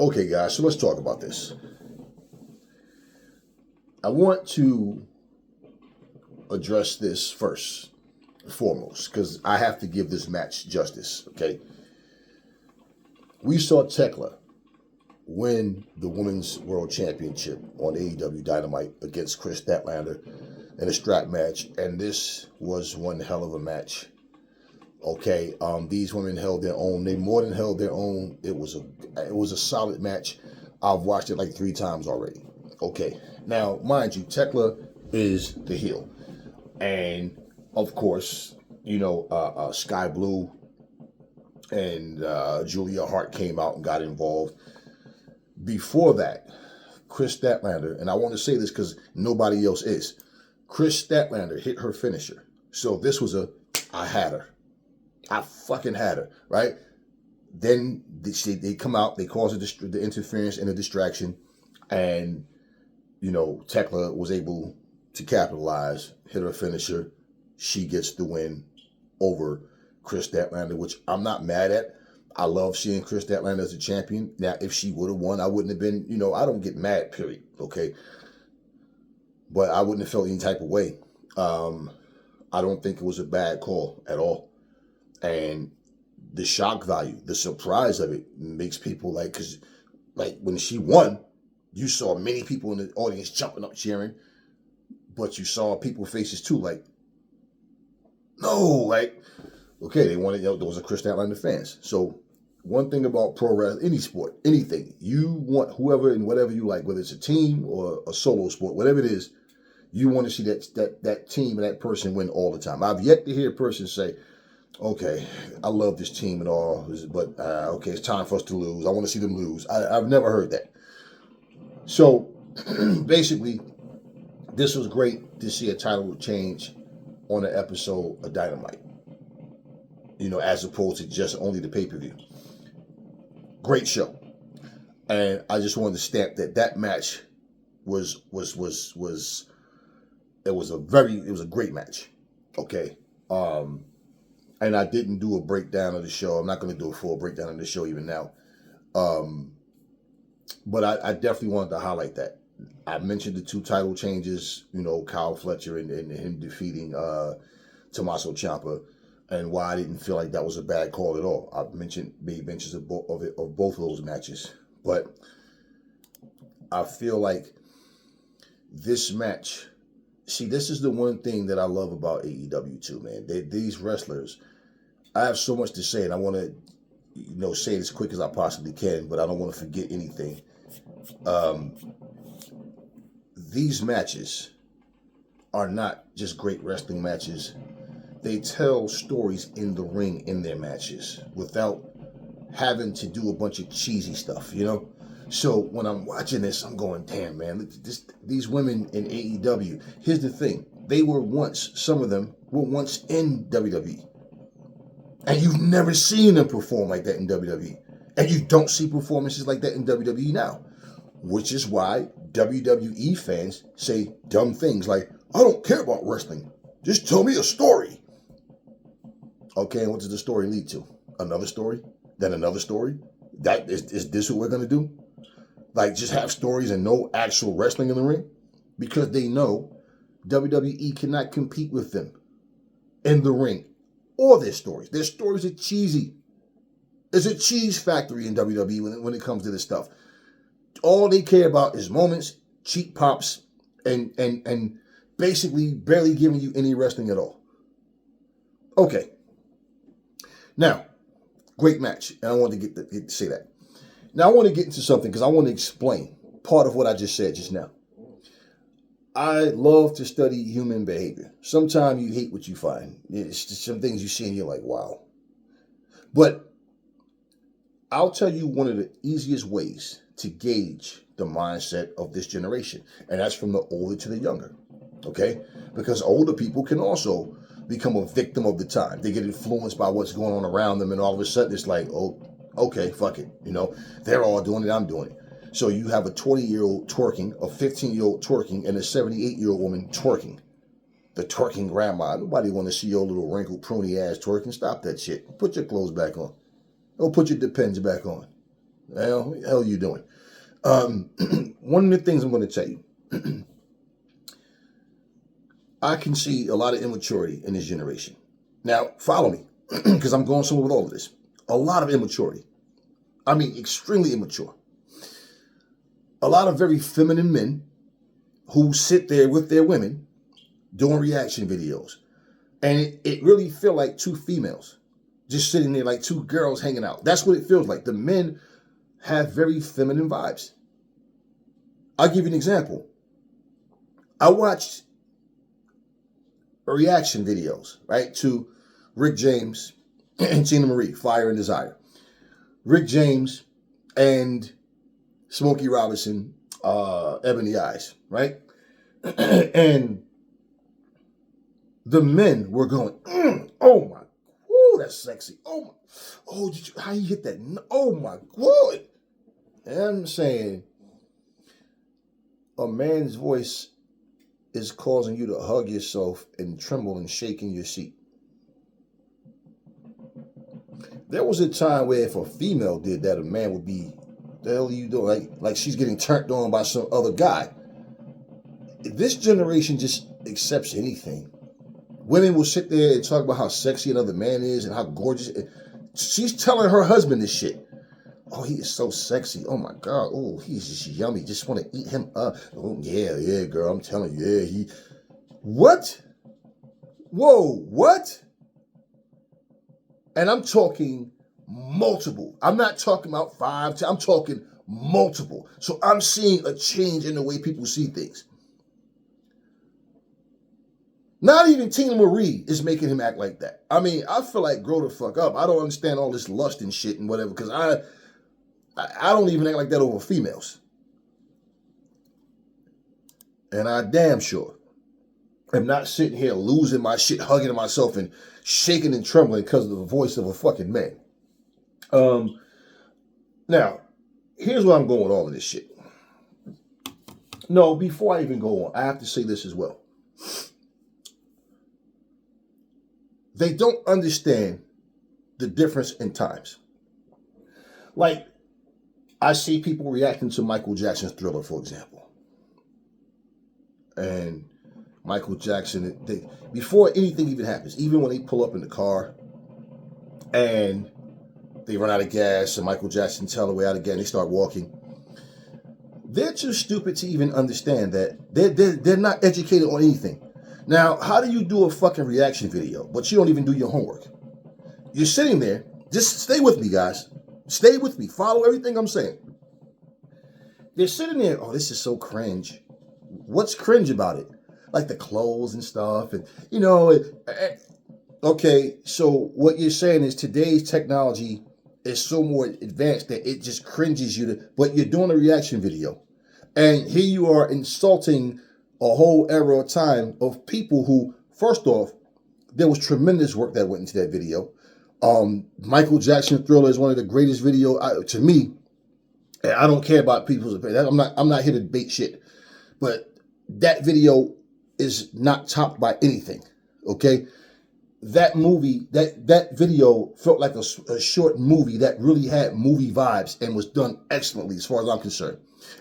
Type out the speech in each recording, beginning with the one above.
Okay, guys, so let's talk about this. I want to address this first and foremost because I have to give this match justice, okay? We saw Thekla win the Women's World Championship on AEW Dynamite against Kris Statlander in a strap match, and this was one hell of a match. Okay, these women held their own. They more than held their own. It was a solid match. I've watched it like 3 times already. Okay, now mind you, Thekla is the heel, and of course, you know, Sky Blue and Julia Hart came out and got involved. Before that, Kris Statlander, and I want to say this because nobody else is. Kris Statlander hit her finisher, so this was I had her. I fucking had her, right? Then they come out, they cause the interference and the distraction, and, you know, Thekla was able to capitalize, hit her finisher. She gets the win over Kris Statlander, which I'm not mad at. I love seeing Kris Statlander as a champion. Now, if she would have won, I wouldn't have been, you know, I don't get mad, period, okay? But I wouldn't have felt any type of way. I don't think it was a bad call at all. And the shock value, the surprise of it makes people like, because like when she won, you saw many people in the audience jumping up cheering, but you saw people faces too, like, no, like, okay, they wanted, you know, those are Kris Statlander fans. So one thing about pro wrestling, any sport, anything, you want whoever and whatever you like, whether it's a team or a solo sport, whatever it is, you want to see that team and that person win all the time. I've yet to hear a person say, okay, I love this team and all, but okay, it's time for us to lose. I want to see them lose. I've never heard that. So basically, this was great to see a title change on an episode of Dynamite. You know, as opposed to just only the pay-per-view. Great show. And I just wanted to stamp that match was a great match. Okay. And I didn't do a breakdown of the show. I'm not going to do a full breakdown of the show even now. But I definitely wanted to highlight that. I mentioned the 2 title changes, you know, Kyle Fletcher and him defeating Tommaso Ciampa, and why I didn't feel like that was a bad call at all. I've made mentions of both of those matches. But I feel like this match, see, this is the one thing that I love about AEW too, man. These wrestlers, I have so much to say, and I want to, you know, say it as quick as I possibly can, but I don't want to forget anything. These matches are not just great wrestling matches. They tell stories in the ring in their matches without having to do a bunch of cheesy stuff, you know? So when I'm watching this, I'm going, damn, man, these women in AEW, here's the thing. Some of them were once in WWE. And you've never seen them perform like that in WWE. And you don't see performances like that in WWE now. Which is why WWE fans say dumb things like, I don't care about wrestling. Just tell me a story. Okay, and what does the story lead to? Another story? Then another story? Is this what we're going to do? Like, just have stories and no actual wrestling in the ring? Because they know WWE cannot compete with them in the ring or their stories. Their stories are cheesy. There's a cheese factory in WWE when it comes to this stuff. All they care about is moments, cheap pops, and basically barely giving you any wrestling at all. Okay. Now, great match. And I want to get to say that. Now, I want to get into something because I want to explain part of what I just said just now. I love to study human behavior. Sometimes you hate what you find. It's just some things you see and you're like, wow. But I'll tell you one of the easiest ways to gauge the mindset of this generation. And that's from the older to the younger. Okay? Because older people can also become a victim of the time. They get influenced by what's going on around them, and all of a sudden it's like, oh, okay, fuck it. You know, they're all doing it, I'm doing it. So you have a 20-year-old twerking, a 15-year-old twerking, and a 78-year-old woman twerking. The twerking grandma. Nobody want to see your little wrinkled, pruny ass twerking. Stop that shit. Put your clothes back on. Or put your Depends back on. What the hell are you doing? One of the things I'm going to tell you, I can see a lot of immaturity in this generation. Now, follow me, because I'm going somewhere with all of this. A lot of immaturity. I mean, extremely immature. A lot of very feminine men who sit there with their women doing reaction videos. And it really feel like two females just sitting there like two girls hanging out. That's what it feels like. The men have very feminine vibes. I'll give you an example. I watched reaction videos, right, to Rick James and Tina Marie, Fire and Desire. Rick James and Smokey Robinson, Ebony Eyes, right? And the men were going, oh my, whoo, that's sexy. Oh my, oh, how you hit that? Oh my God. And I'm saying, a man's voice is causing you to hug yourself and tremble and shake in your seat. There was a time where if a female did that, a man would be, the hell are you doing? Like she's getting turned on by some other guy. This generation just accepts anything. Women will sit there and talk about how sexy another man is and how gorgeous. She's telling her husband this shit. Oh, he is so sexy. Oh my God. Oh, he's just yummy. Just want to eat him up. Oh, yeah, girl. I'm telling you. Yeah, What? Whoa, what? And I'm talking multiple. I'm not talking about 5, 10. I'm talking multiple. So I'm seeing a change in the way people see things. Not even Tina Marie is making him act like that. I mean, I feel like grow the fuck up. I don't understand all this lust and shit and whatever, because I don't even act like that over females. And I damn sure am not sitting here losing my shit, hugging myself and shaking and trembling because of the voice of a fucking man. Now, here's where I'm going with all of this shit. No, before I even go on, I have to say this as well. They don't understand the difference in times. Like, I see people reacting to Michael Jackson's Thriller, for example. And Michael Jackson, before anything even happens, even when they pull up in the car and they run out of gas and Michael Jackson tell them way out again, they start walking. They're too stupid to even understand that they're not educated on anything. Now, how do you do a fucking reaction video, but you don't even do your homework? You're sitting there. Just stay with me, guys. Stay with me. Follow everything I'm saying. They're sitting there. Oh, this is so cringe. What's cringe about it? Like the clothes and stuff. And, okay, so what you're saying is today's technology is so more advanced that it just cringes you but you're doing a reaction video. And here you are insulting a whole era of time of people who, first off, there was tremendous work that went into that video. Michael Jackson Thriller is one of the greatest videos to me. And I don't care about people's opinion. I'm not here to debate shit, but that video is not topped by anything. Okay, that movie, that video felt like a short movie that really had movie vibes and was done excellently as far as I'm concerned.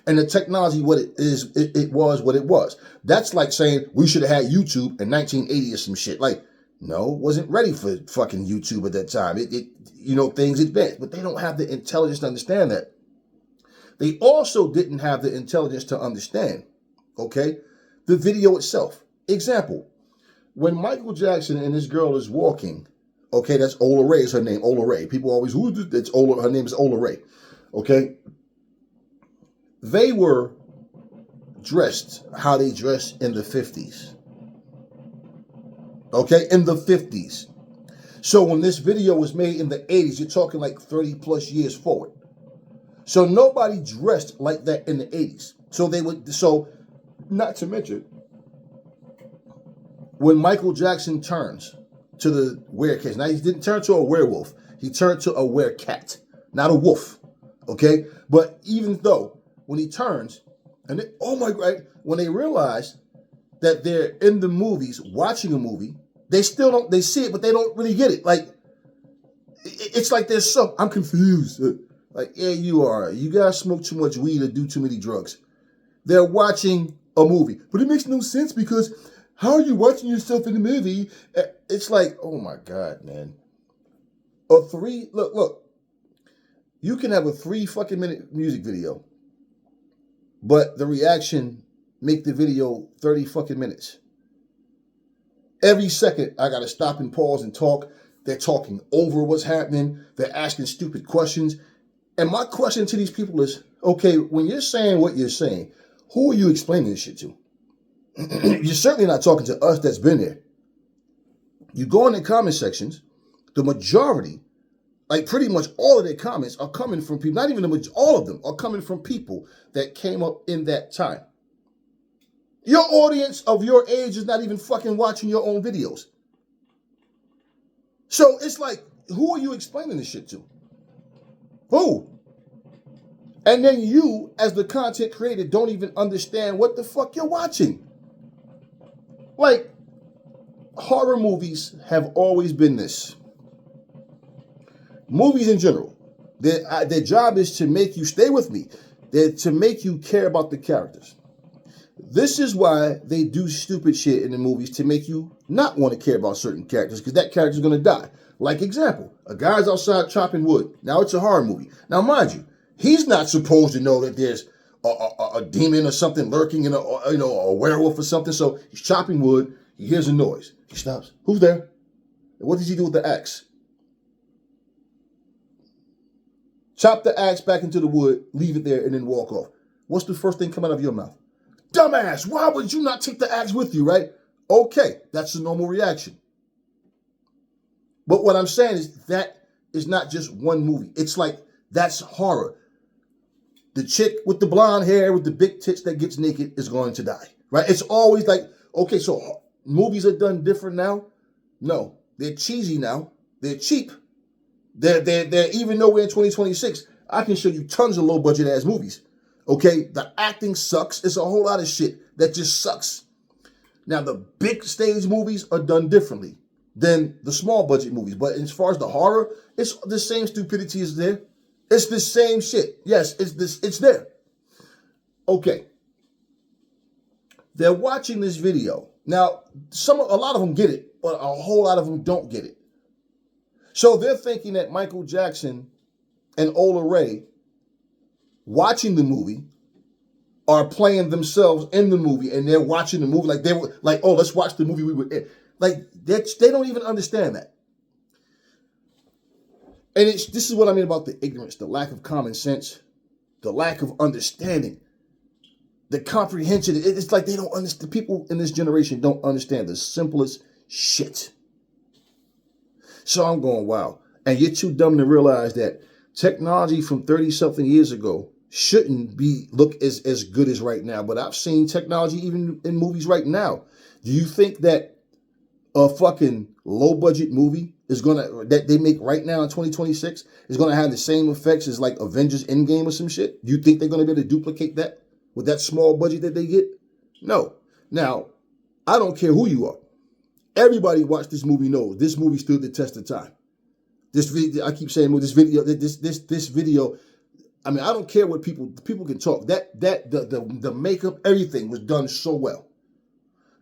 And the technology, what it is, it was what it was. That's like saying we should have had YouTube in 1980 or some shit. Like, no, wasn't ready for fucking YouTube at that time. Things advanced, but they don't have the intelligence to understand that. They also didn't have the intelligence to understand, okay, the video itself. Example, when Michael Jackson and this girl is walking, okay, that's Ola Ray is her name, Ola Ray. People always, it's Ola, her name is Ola Ray, okay? They were dressed how they dressed in the 50s. Okay, in the 50s. So when this video was made in the 80s, you're talking like 30 plus years forward. So nobody dressed like that in the 80s. So not to mention, when Michael Jackson turns to the werecat, now he didn't turn to a werewolf, he turned to a werecat, not a wolf. Okay, but even though when he turns, and oh my God, when they realize that they're in the movies, watching a movie, they see it, but they don't really get it. Like, it's like I'm confused. Like, yeah, you are. You guys smoke too much weed or do too many drugs. They're watching a movie. But it makes no sense because how are you watching yourself in the movie? It's like, oh my God, man. Look. You can have a 3 fucking minute music video, but the reaction make the video 30 fucking minutes. Every second, I gotta stop and pause and talk. They're talking over what's happening. They're asking stupid questions. And my question to these people is, okay, when you're saying what you're saying, who are you explaining this shit to? You're certainly not talking to us that's been there. You go in the comment sections, the majority, like pretty much all of their comments are coming from people, not even all of them are coming from people that came up in that time. Your audience of your age is not even fucking watching your own videos. So it's like, who are you explaining this shit to? Who? And then you, as the content creator, don't even understand what the fuck you're watching. Like, horror movies have always been this. Movies in general, their job is to make you, stay with me, they're to make you care about the characters. This is why they do stupid shit in the movies to make you not want to care about certain characters because that character's going to die. Like example, a guy's outside chopping wood. Now it's a horror movie. Now mind you, he's not supposed to know that there's a demon or something lurking in a werewolf or something. So he's chopping wood. He hears a noise. He stops. Who's there? And what does he do with the axe? Chop the axe back into the wood, leave it there, and then walk off. What's the first thing coming out of your mouth? Dumbass, why would you not take the axe with you, right? Okay, that's a normal reaction. But what I'm saying is that is not just one movie. It's like, that's horror. The chick with the blonde hair with the big tits that gets naked is going to die, right? It's always like, okay, so movies are done different now? No, they're cheesy now. They're cheap. They're even though we're in 2026, I can show you tons of low budget ass movies. Okay, the acting sucks. It's a whole lot of shit that just sucks. Now, the big stage movies are done differently than the small budget movies. But as far as the horror, it's the same stupidity is there. It's the same shit. Yes, it's there. Okay. They're watching this video. Now, a lot of them get it, but a whole lot of them don't get it. So they're thinking that Michael Jackson and Ola Ray watching the movie are playing themselves in the movie and they're watching the movie like they were like, oh, let's watch the movie we were in. Like they don't even understand that. And this is what I mean about the ignorance, the lack of common sense, the lack of understanding, the comprehension. It's like they don't understand. People in this generation don't understand the simplest shit. So I'm going, wow. And you're too dumb to realize that technology from 30-something years ago shouldn't look as good as right now. But I've seen technology even in movies right now. Do you think that a fucking low-budget movie that they make right now in 2026 is going to have the same effects as like Avengers Endgame or some shit? Do you think they're going to be able to duplicate that with that small budget that they get? No. Now, I don't care who you are. Everybody watched this movie knows this movie stood the test of time. This video, I keep saying, this video. I mean, I don't care what people can talk. The makeup, everything was done so well.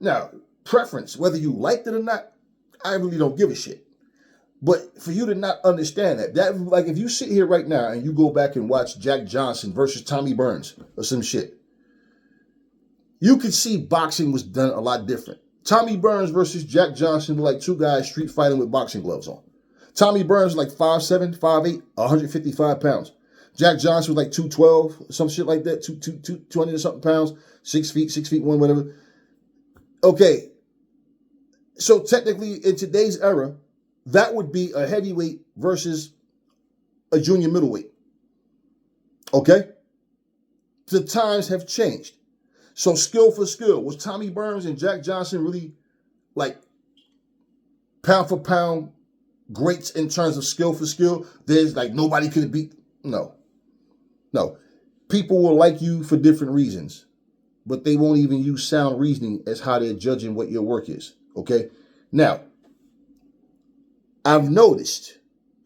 Now, preference, whether you liked it or not, I really don't give a shit. But for you to not understand that like if you sit here right now and you go back and watch Jack Johnson versus Tommy Burns or some shit, you could see boxing was done a lot different. Tommy Burns versus Jack Johnson were like two guys street fighting with boxing gloves on. Tommy Burns was like 5'7", 5'8", 155 pounds. Jack Johnson was like 212, some shit like that, 200 and something pounds, 6 feet 1, whatever. Okay, so technically in today's era, that would be a heavyweight versus a junior middleweight. Okay? The times have changed. So skill for skill, was Tommy Burns and Jack Johnson really like pound for pound greats in terms of skill for skill? There's like nobody could beat. No. People will like you for different reasons, but they won't even use sound reasoning as how they're judging what your work is. Okay? Now, I've noticed,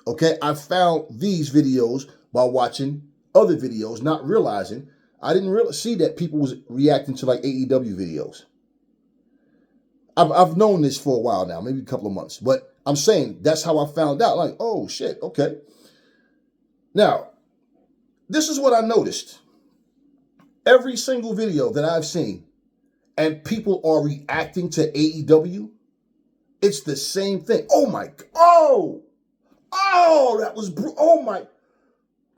okay, I found these videos by watching other videos, not realizing I didn't really see that people was reacting to like AEW videos. I've known this for a while now, maybe a couple of months, but I'm saying that's how I found out. Like, oh shit, okay. Now, this is what I noticed. Every single video that I've seen, and people are reacting to AEW, it's the same thing. Oh my, that was, oh my,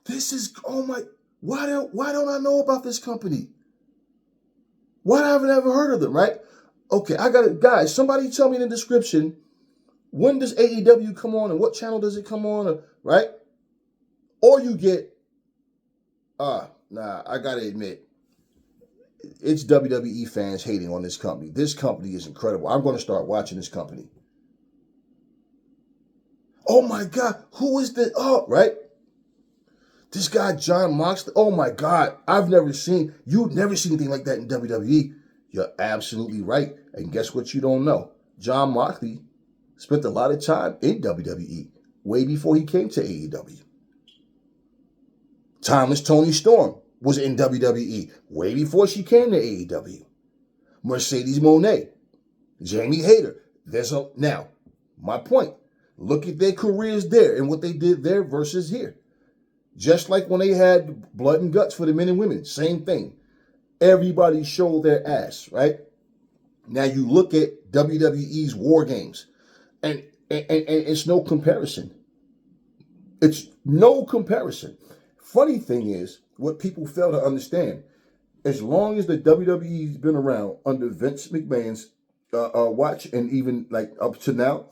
this is, oh my, why don't I know about this company? Why haven't I ever heard of them, right? Okay, I got it. Guys, somebody tell me in the description, when does AEW come on and what channel does it come on, right? Or you get, I gotta admit, it's WWE fans hating on this company. This company is incredible. I'm going to start watching this company. Oh my God, who is this? Oh, right? This guy, John Moxley. Oh my God, you've never seen anything like that in WWE. You're absolutely right. And guess what you don't know? John Moxley spent a lot of time in WWE way before he came to AEW. Timeless Toni Storm was in WWE way before she came to AEW. Mercedes Moné, Jamie Hayter. Now, my point, look at their careers there and what they did there versus here. Just like when they had Blood and Guts for the men and women, same thing. Everybody showed their ass, right? Now you look at WWE's War Games, and it's no comparison. It's no comparison. Funny thing is, what people fail to understand, as long as the WWE's been around under Vince McMahon's watch, and even like up to now,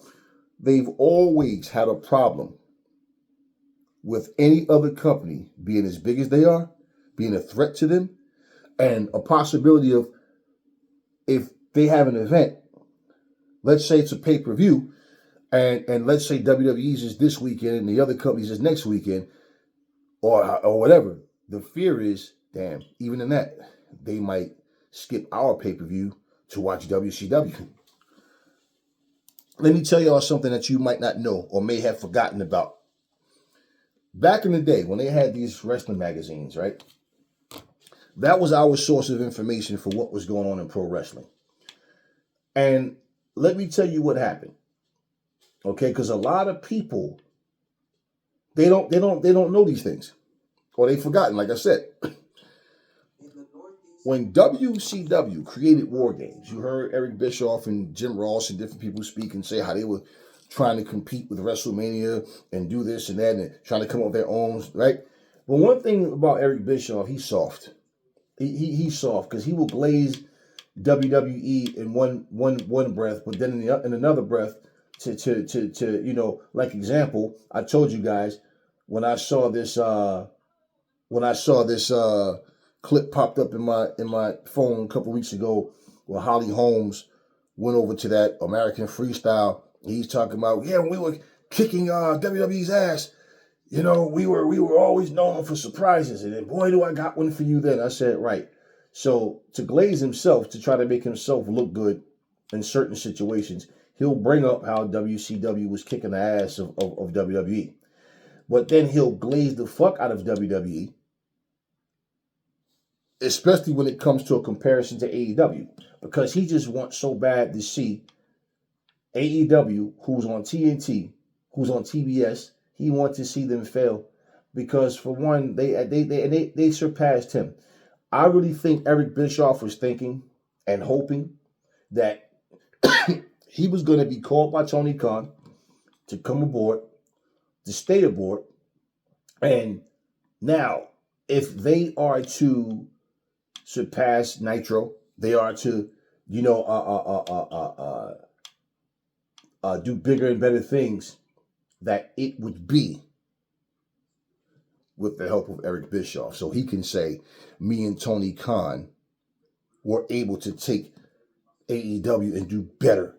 they've always had a problem with any other company being as big as they are, being a threat to them, and a possibility of, if they have an event, let's say it's a pay-per-view, and let's say WWE's is this weekend and the other companies is next weekend, or whatever. The fear is, damn, even in that, they might skip our pay-per-view to watch WCW. Let me tell y'all something that you might not know or may have forgotten about. Back in the day, when they had these wrestling magazines, right? That was our source of information for what was going on in pro wrestling. And let me tell you what happened. Okay, because a lot of people, they don't know these things. Or they've forgotten, like I said. When WCW created War Games, you heard Eric Bischoff and Jim Ross and different people speak and say how they were trying to compete with WrestleMania and do this and that and trying to come up with their own, right? But one thing about Eric Bischoff, he's soft. He's soft because he will glaze WWE in one breath, but then in another breath to like example, I told you guys when I saw this clip popped up in my phone a couple weeks ago where Holly Holmes went over to that American Freestyle. He's talking about, when we were kicking WWE's ass, we were always known for surprises, and then boy, do I got one for you then. I said, right. So to glaze himself, to try to make himself look good in certain situations, he'll bring up how WCW was kicking the ass of WWE. But then he'll glaze the fuck out of WWE, especially when it comes to a comparison to AEW, because he just wants so bad to see AEW, who's on TNT, who's on TBS, he wants to see them fail because, for one, they surpassed him. I really think Eric Bischoff was thinking and hoping that he was going to be called by Tony Khan to come aboard, to stay aboard, and now if they are to surpass Nitro, they are to, do bigger and better things, that it would be with the help of Eric Bischoff. So he can say, me and Tony Khan were able to take AEW and do better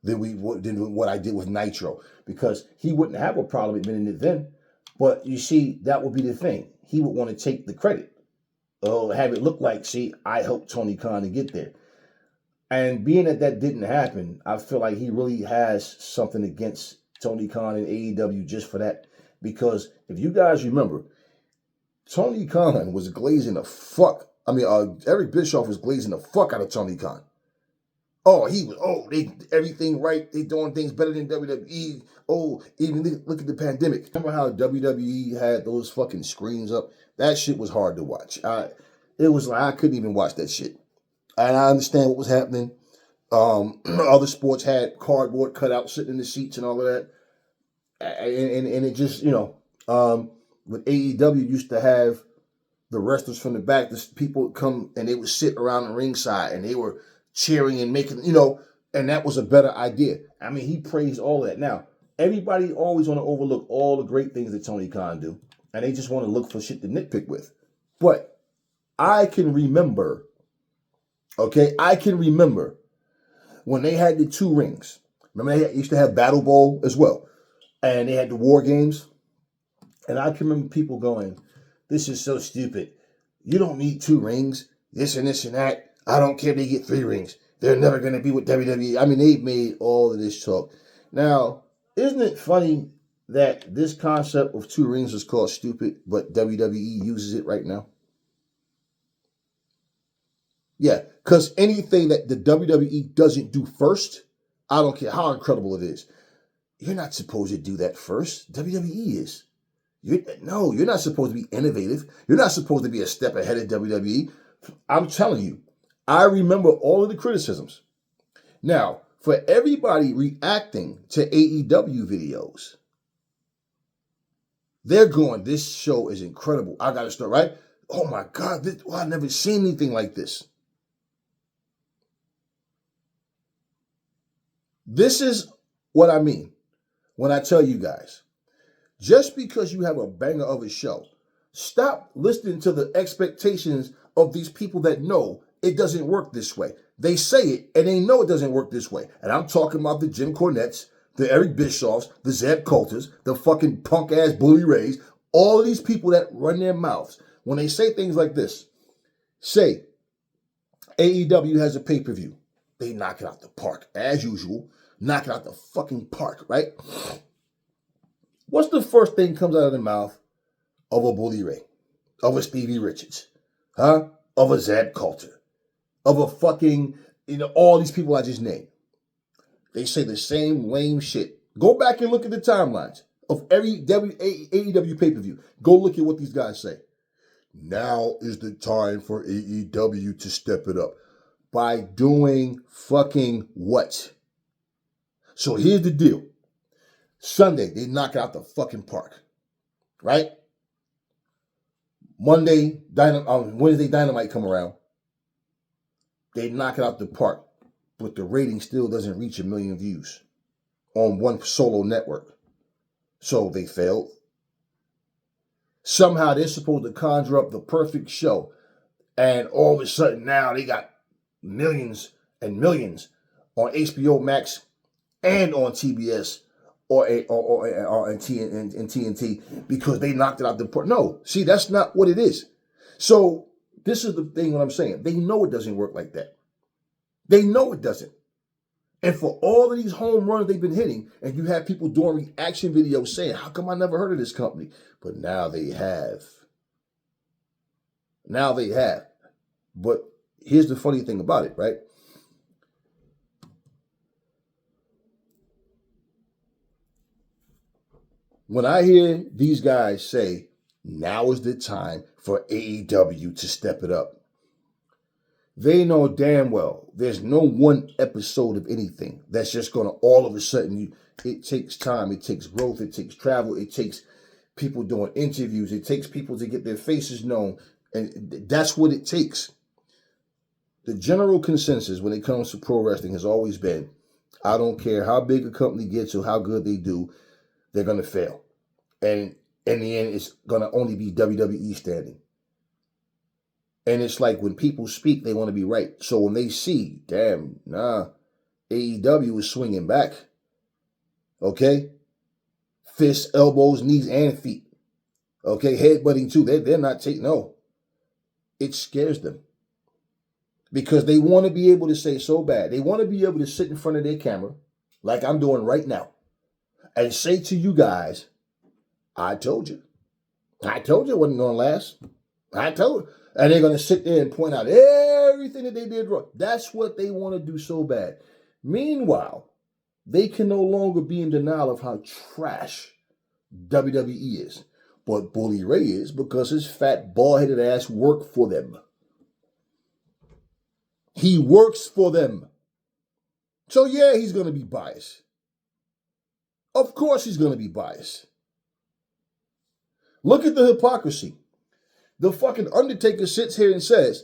than what I did with Nitro, because he wouldn't have a problem admitting it then. But you see, that would be the thing. He would want to take the credit. Or have it look like, see, I helped Tony Khan to get there. And being that didn't happen, I feel like he really has something against Tony Khan and AEW just for that. Because if you guys remember, Tony Khan was glazing the fuck. I mean, Eric Bischoff was glazing the fuck out of Tony Khan. Oh, they everything right. They doing things better than WWE. Oh, even look at the pandemic. Remember how WWE had those fucking screens up? That shit was hard to watch. It was like I couldn't even watch that shit. And I understand what was happening. Other sports had cardboard cutouts sitting in the seats and all of that. And it just, with AEW used to have the wrestlers from the back, the people would come and they would sit around the ringside and they were cheering and making, and that was a better idea. I mean, he praised all of that. Now, everybody always want to overlook all the great things that Tony Khan do, and they just want to look for shit to nitpick with. But I can remember when they had the 2 rings. Remember they used to have Battle Bowl as well, and they had the War Games. And I can remember people going, "This is so stupid. You don't need 2 rings, this and that. I don't care if they get 3 rings. They're never going to be with WWE." I mean, they made all of this talk. Now, isn't it funny that this concept of 2 rings is called stupid, but WWE uses it right now? Yeah, because anything that the WWE doesn't do first, I don't care how incredible it is. You're not supposed to do that first. WWE is. You're not supposed to be innovative. You're not supposed to be a step ahead of WWE. I'm telling you, I remember all of the criticisms. Now, for everybody reacting to AEW videos, they're going, "This show is incredible. I got to start," right? "Oh my God, I've never seen anything like this." This is what I mean when I tell you guys, just because you have a banger of a show, stop listening to the expectations of these people that know it doesn't work this way. They say it and they know it doesn't work this way. And I'm talking about the Jim Cornettes, the Eric Bischoffs, the Zeb Coulters, the fucking punk ass Bully Rays, all of these people that run their mouths. When they say things like this, say AEW has a pay-per-view. They knock it out the park, as usual. Knock it out the fucking park, right? What's the first thing comes out of the mouth of a Bully Ray, of a Stevie Richards, of a Zeb Coulter, of a fucking, all these people I just named? They say the same lame shit. Go back and look at the timelines of every AEW pay-per-view. Go look at what these guys say. Now is the time for AEW to step it up. By doing fucking what? So here's the deal. Sunday, they knock it out the fucking park. Right? Wednesday, Dynamite come around. They knock it out the park. But the rating still doesn't reach 1 million views on one solo network. So they failed. Somehow they're supposed to conjure up the perfect show. And all of a sudden now they got millions and millions on HBO Max and on TBS or TNT because they knocked it out the park. No, see, that's not what it is. So this is the thing what I'm saying. They know it doesn't work like that. They know it doesn't. And for all of these home runs they've been hitting, and you have people doing reaction videos saying, "How come I never heard of this company?" But now they have. Now they have. But here's the funny thing about it, right? When I hear these guys say, "Now is the time for AEW to step it up," they know damn well there's no one episode of anything that's just going to all of a sudden, it takes time, it takes growth, it takes travel, it takes people doing interviews, it takes people to get their faces known, and that's what it takes. The general consensus when it comes to pro wrestling has always been, I don't care how big a company gets or how good they do, they're going to fail. And in the end, it's going to only be WWE standing. And it's like when people speak, they want to be right. So when they see, damn, AEW is swinging back. Okay? Fists, elbows, knees, and feet. Okay? Headbutting too. They're not taking, no. It scares them. Because they want to be able to say so bad. They want to be able to sit in front of their camera, like I'm doing right now, and say to you guys, I told you. I told you it wasn't going to last. I told you. And they're going to sit there and point out everything that they did wrong. That's what they want to do so bad. Meanwhile, they can no longer be in denial of how trash WWE is. But Bully Ray is, because his fat, bald-headed ass worked for them. He works for them. So yeah, he's going to be biased. Of course he's going to be biased. Look at the hypocrisy. The fucking Undertaker sits here and says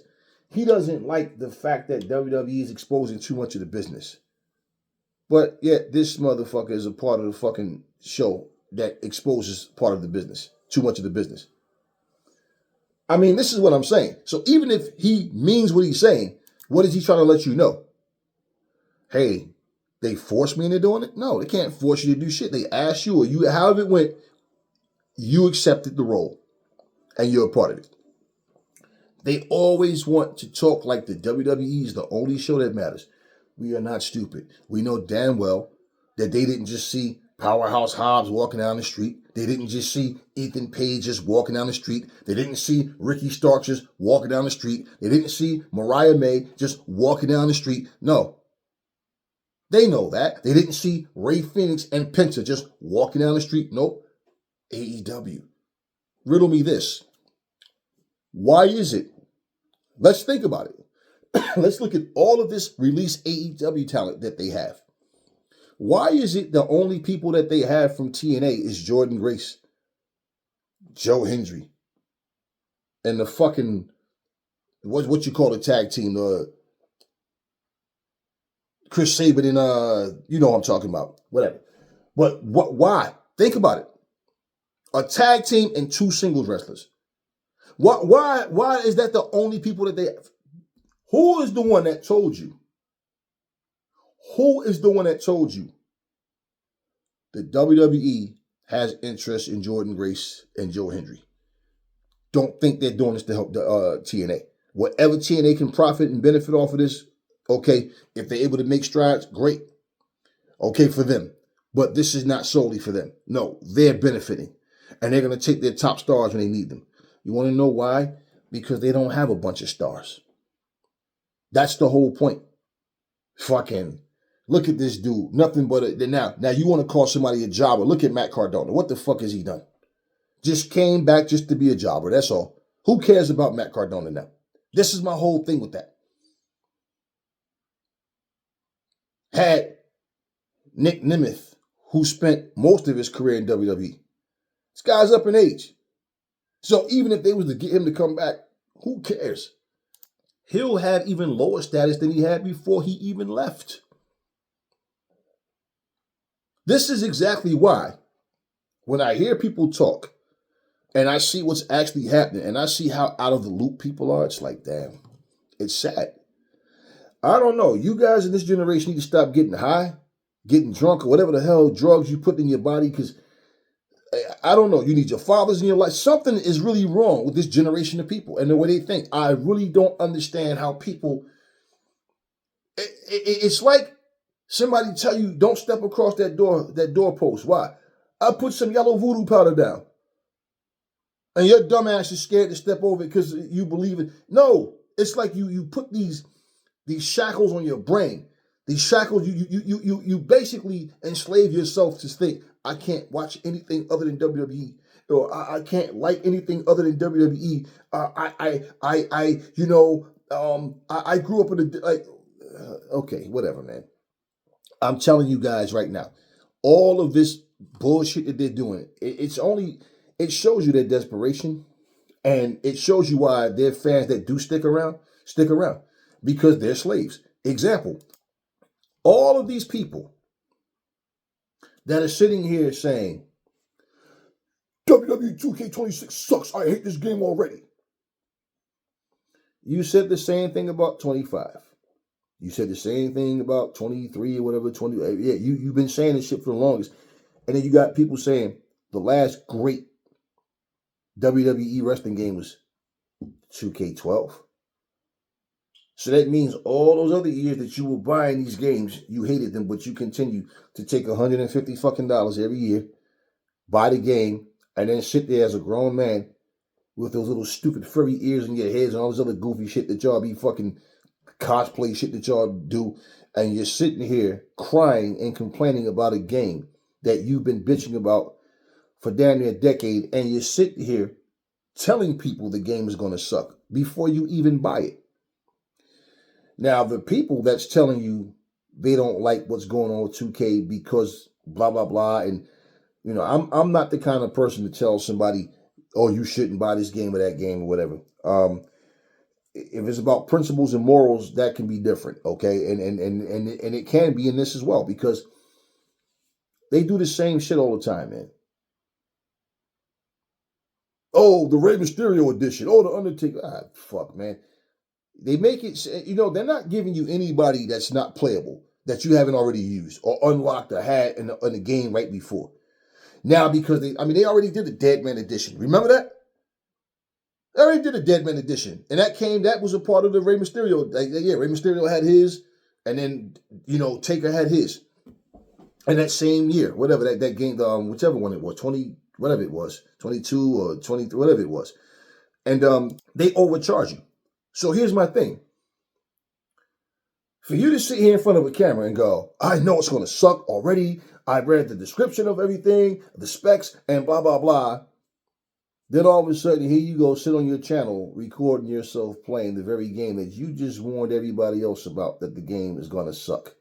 he doesn't like the fact that WWE is exposing too much of the business. But yet this motherfucker is a part of the fucking show that exposes part of the business, too much of the business. I mean, this is what I'm saying. So even if he means what he's saying, what is he trying to let you know? Hey, they forced me into doing it? No, they can't force you to do shit. They asked you, or you, however it went, you accepted the role. And you're a part of it. They always want to talk like the WWE is the only show that matters. We are not stupid. We know damn well that they didn't just see Powerhouse Hobbs walking down the street. They didn't just see Ethan Page just walking down the street. They didn't see Ricky Starks just walking down the street. They didn't see Mariah May just walking down the street. No. They know that. They didn't see Ray Phoenix and Penta just walking down the street. Nope. AEW. Riddle me this. Why is it? Let's think about it. Let's look at all of this released AEW talent that they have. Why is it the only people that they have from TNA is Jordan Grace, Joe Hendry, and the fucking, what you call the tag team, Chris Sabin and, you know what I'm talking about, whatever. But why? Think about it. A tag team and two singles wrestlers. Why is that the only people that they have? Who is the one that told you? Who is the one that told you that WWE has interest in Jordan Grace and Joe Hendry? Don't think they're doing this to help the TNA. Whatever TNA can profit and benefit off of this, okay, if they're able to make strides, great. Okay, for them. But this is not solely for them. No, they're benefiting. And they're going to take their top stars when they need them. You want to know why? Because they don't have a bunch of stars. That's the whole point. Fucking look at this dude. Nothing but a, now you want to call somebody a jobber. Look at Matt Cardona. What the fuck has he done? Just came back just to be a jobber. That's all. Who cares about Matt Cardona now? This is my whole thing with that. Had Nick Nemeth, who spent most of his career in WWE. This guy's up in age. So even if they was to get him to come back, who cares? He'll have even lower status than he had before he even left. This is exactly why when I hear people talk and I see what's actually happening and I see how out of the loop people are, it's like, damn, it's sad. I don't know. You guys in this generation need to stop getting high, getting drunk, or whatever the hell drugs you put in your body, because I don't know. You need your fathers in your life. Something is really wrong with this generation of people and the way they think. I really don't understand how people. It's like somebody tell you don't step across that doorpost. Why? I put some yellow voodoo powder down, and your dumb ass is scared to step over it because you believe it. No, it's like you put these shackles on your brain. These shackles, you basically enslave yourself to think, I can't watch anything other than WWE, or I can't like anything other than WWE. I grew up in okay, whatever, man. I'm telling you guys right now, all of this bullshit that they're doing, it shows you their desperation, and it shows you why their fans that do stick around, because they're slaves. Example, all of these people that are sitting here saying, WWE 2K26 sucks, I hate this game already. You said the same thing about 25. You said the same thing about 23 or whatever, 20. Yeah, you've been saying this shit for the longest. And then you got people saying the last great WWE wrestling game was 2K12. So that means all those other years that you were buying these games, you hated them, but you continue to take $150 fucking every year, buy the game, and then sit there as a grown man with those little stupid furry ears in your heads and all this other goofy shit that y'all be fucking cosplay shit that y'all do, and you're sitting here crying and complaining about a game that you've been bitching about for damn near a decade, and you're sitting here telling people the game is going to suck before you even buy it. Now, the people that's telling you they don't like what's going on with 2K because blah, blah, blah, and, you know, I'm not the kind of person to tell somebody, oh, you shouldn't buy this game or that game or whatever. If it's about principles and morals, that can be different, okay? And it can be in this as well, because they do the same shit all the time, man. Oh, the Rey Mysterio edition. Oh, the Undertaker. Ah, fuck, man. They make it, you know, they're not giving you anybody that's not playable that you haven't already used or unlocked or had in the game right before. Now, because they already did the Dead Man edition. Remember that? They already did a Dead Man edition. And that was a part of the Rey Mysterio. Yeah, Rey Mysterio had his, and then, you know, Taker had his. And that same year, whatever, that game, whichever one it was, 20, whatever it was, 22 or 23, whatever it was. And they overcharge you. So here's my thing. For you to sit here in front of a camera and go, I know it's going to suck already. I read the description of everything, the specs, and blah, blah, blah. Then all of a sudden, here you go, sit on your channel, recording yourself playing the very game that you just warned everybody else about, that the game is going to suck.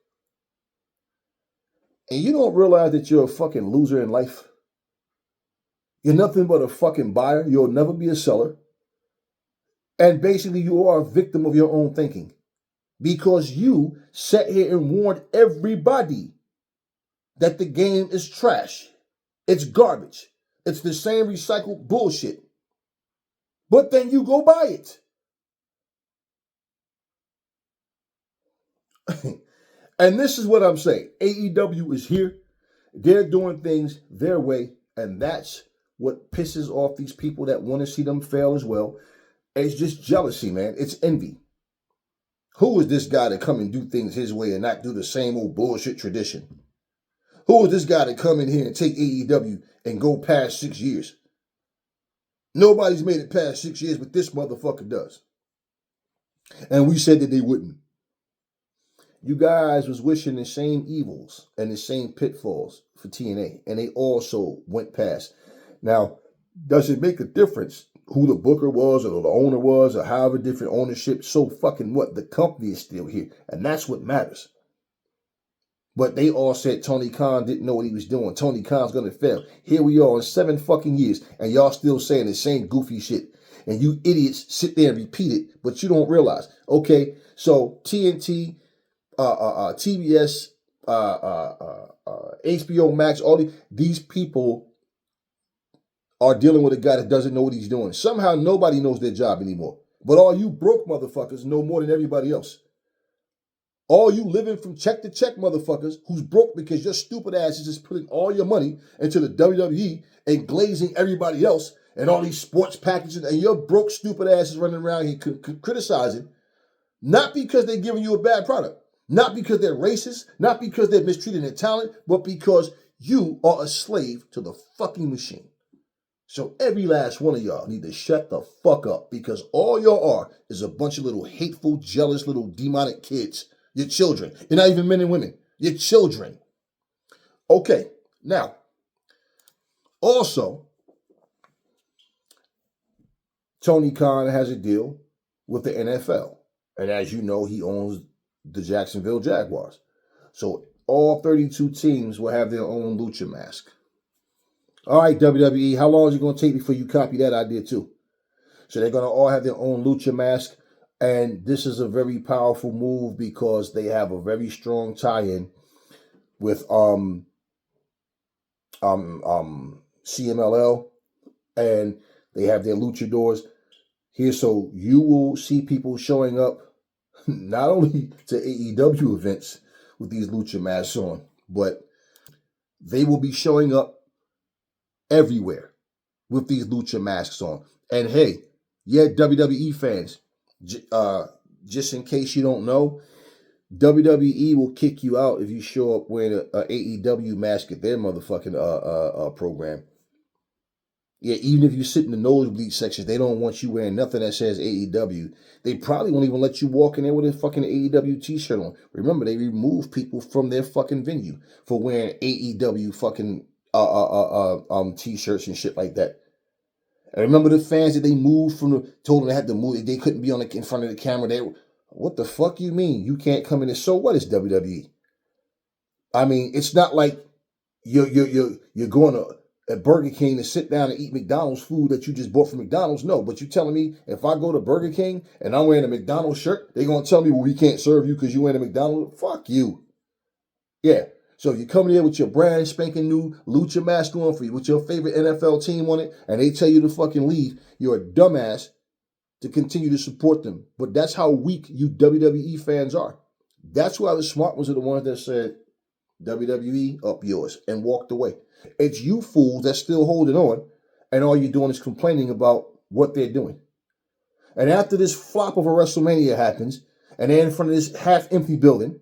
And you don't realize that you're a fucking loser in life. You're nothing but a fucking buyer. You'll never be a seller. And basically, you are a victim of your own thinking. Because you sat here and warned everybody that the game is trash. It's garbage. It's the same recycled bullshit. But then you go buy it. And this is what I'm saying. AEW is here. They're doing things their way. And that's what pisses off these people that want to see them fail as well. It's just jealousy, man. It's envy. Who is this guy to come and do things his way and not do the same old bullshit tradition? Who is this guy to come in here and take AEW and go past 6 years? Nobody's made it past 6 years, but this motherfucker does. And we said that they wouldn't. You guys was wishing the same evils and the same pitfalls for TNA, and they also went past. Now, does it make a difference who the booker was or the owner was or however different ownership? So fucking what? The company is still here, and that's what matters. But they all said Tony Khan didn't know what he was doing. Tony Khan's going to fail. Here we are in 7 fucking years, and y'all still saying the same goofy shit. And you idiots sit there and repeat it, but you don't realize. Okay, so TNT, TBS, HBO Max, all these people are dealing with a guy that doesn't know what he's doing. Somehow nobody knows their job anymore. But all you broke motherfuckers know more than everybody else. All you living from check to check motherfuckers who's broke because your stupid ass is just putting all your money into the WWE and glazing everybody else and all these sports packages, and your broke stupid ass is running around here criticizing, not because they're giving you a bad product, not because they're racist, not because they're mistreating their talent, but because you are a slave to the fucking machine. So every last one of y'all need to shut the fuck up, because all y'all are is a bunch of little hateful, jealous, little demonic kids. Your children. You're not even men and women. Your children. Okay, now, also, Tony Khan has a deal with the NFL. And as you know, he owns the Jacksonville Jaguars. So all 32 teams will have their own lucha mask. All right, WWE, how long is it going to take before you copy that idea too? So they're going to all have their own lucha mask. And this is a very powerful move because they have a very strong tie-in with CMLL, and they have their luchadors here. So you will see people showing up not only to AEW events with these lucha masks on, but they will be showing up everywhere with these lucha masks on. And hey, yeah, WWE fans, just in case you don't know, WWE will kick you out if you show up wearing a AEW mask at their motherfucking program. Yeah, even if you sit in the nosebleed sections, they don't want you wearing nothing that says AEW. They probably won't even let you walk in there with a fucking AEW t-shirt on. Remember, they remove people from their fucking venue for wearing AEW fucking t-shirts and shit like that. And remember the fans that they moved told them they had to move, they couldn't be in front of the camera. What the fuck you mean? You can't come in there. So what is WWE? I mean, it's not like you're going to at Burger King to sit down and eat McDonald's food that you just bought from McDonald's. No, but you telling me if I go to Burger King and I'm wearing a McDonald's shirt, they're going to tell me, well, we can't serve you because you're wearing a McDonald's? Fuck you. Yeah. So you come in there with your brand spanking new lucha mask on for you, with your favorite NFL team on it, and they tell you to fucking leave. You're a dumbass to continue to support them. But that's how weak you WWE fans are. That's why the smart ones are the ones that said, WWE, up yours, and walked away. It's you fools that's still holding on, and all you're doing is complaining about what they're doing. And after this flop of a WrestleMania happens, and they're in front of this half-empty building,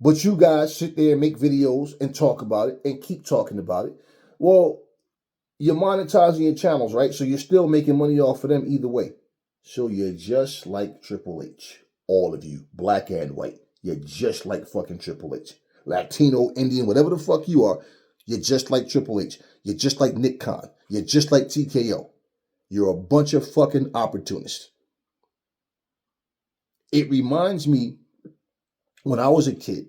but you guys sit there and make videos and talk about it and keep talking about it, well, you're monetizing your channels, right? So you're still making money off of them either way. So you're just like Triple H. All of you, black and white. You're just like fucking Triple H. Latino, Indian, whatever the fuck you are, you're just like Triple H. You're just like Nick Khan. You're just like TKO. You're a bunch of fucking opportunists. It reminds me when I was a kid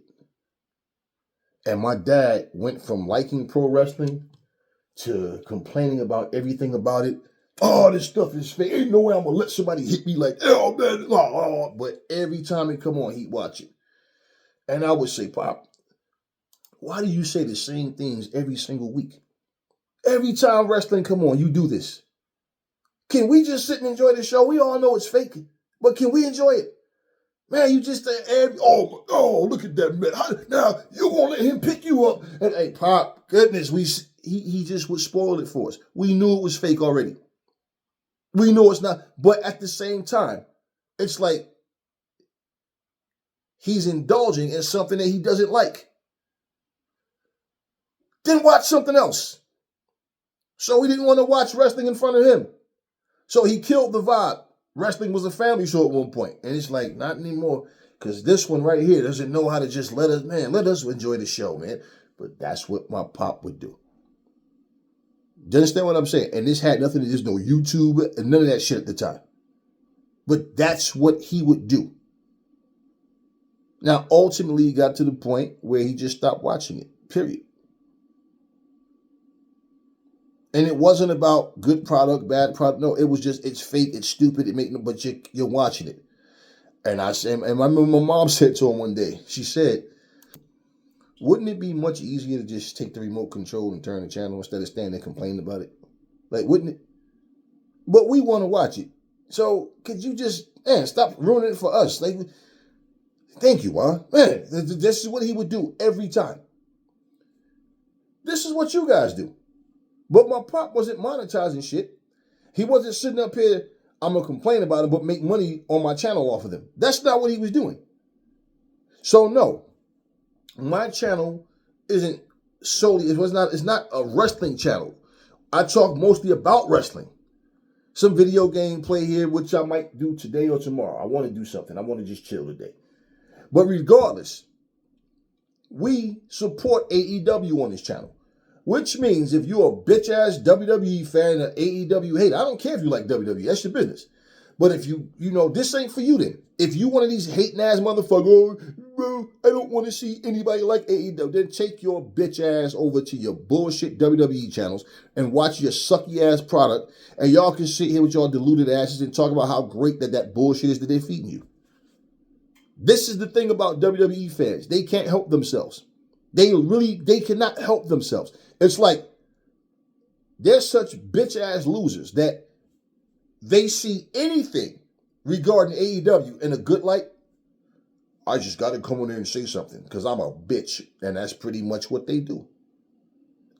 and my dad went from liking pro wrestling to complaining about everything about it. Oh, this stuff is fake. Ain't no way I'm going to let somebody hit me like, oh, man. Oh. But every time it come on, he'd watch it. And I would say, Pop, why do you say the same things every single week? Every time wrestling come on, you do this. Can we just sit and enjoy the show? We all know it's fake, but can we enjoy it? Man, you just look at that man. Now you gonna let him pick you up? And hey, Pop, goodness, he just would spoil it for us. We knew it was fake already. We know it's not, but at the same time, it's like he's indulging in something that he doesn't like. Then watch something else. So we didn't want to watch wrestling in front of him. So he killed the vibe. Wrestling was a family show at one point. And it's like, not anymore. Because this one right here doesn't know how to just let us enjoy the show, man. But that's what my pop would do. Do you understand what I'm saying? And this had nothing to do with no YouTube and none of that shit at the time. But that's what he would do. Now, ultimately, he got to the point where he just stopped watching it, period. And it wasn't about good product, bad product. No, it was just, it's fake, it's stupid, but you're watching it. And I remember my mom said to him one day, she said, wouldn't it be much easier to just take the remote control and turn the channel instead of standing there complaining about it? Like, wouldn't it? But we want to watch it. So could you just, stop ruining it for us? Like, thank you, man. Man, this is what he would do every time. This is what you guys do. But my pop wasn't monetizing shit. He wasn't sitting up here, I'm going to complain about it, but make money on my channel off of them. That's not what he was doing. So no, my channel isn't solely, it's not a wrestling channel. I talk mostly about wrestling. Some video game play here, which I might do today or tomorrow. I want to do something. I want to just chill today. But regardless, we support AEW on this channel. Which means if you're a bitch-ass WWE fan or AEW hater, I don't care if you like WWE, that's your business. But if you this ain't for you then. If you one of these hating-ass motherfuckers, bro, I don't want to see anybody like AEW, then take your bitch-ass over to your bullshit WWE channels and watch your sucky-ass product, and y'all can sit here with y'all deluded asses and talk about how great that bullshit is that they're feeding you. This is the thing about WWE fans. They can't help themselves. They cannot help themselves. It's like they're such bitch-ass losers that they see anything regarding AEW in a good light. I just got to come in there and say something because I'm a bitch. And that's pretty much what they do.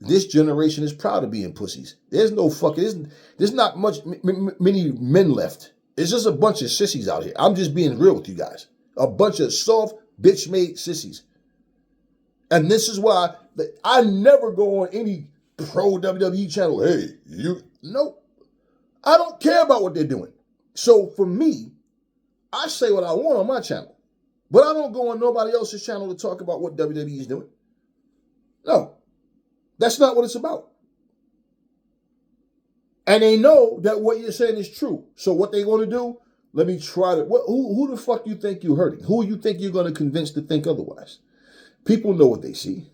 This generation is proud of being pussies. There's no fucking, there's not many men left. It's just a bunch of sissies out here. I'm just being real with you guys. A bunch of soft, bitch-made sissies. And this is why I never go on any pro WWE channel. Hey, nope. I don't care about what they're doing. So for me, I say what I want on my channel. But I don't go on nobody else's channel to talk about what WWE is doing. No. That's not what it's about. And they know that what you're saying is true. So what they want to do, let me try to... Who the fuck you think you're hurting? Who you think you're going to convince to think otherwise? People know what they see.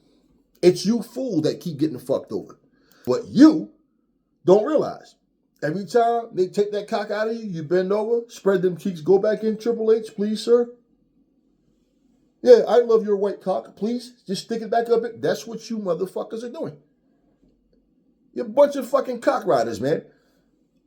It's you fool that keep getting fucked over. But you don't realize. Every time they take that cock out of you, you bend over, spread them cheeks, go back in, Triple H, please, sir. Yeah, I love your white cock, please. Just stick it back up. That's what you motherfuckers are doing. You're a bunch of fucking cock riders, man.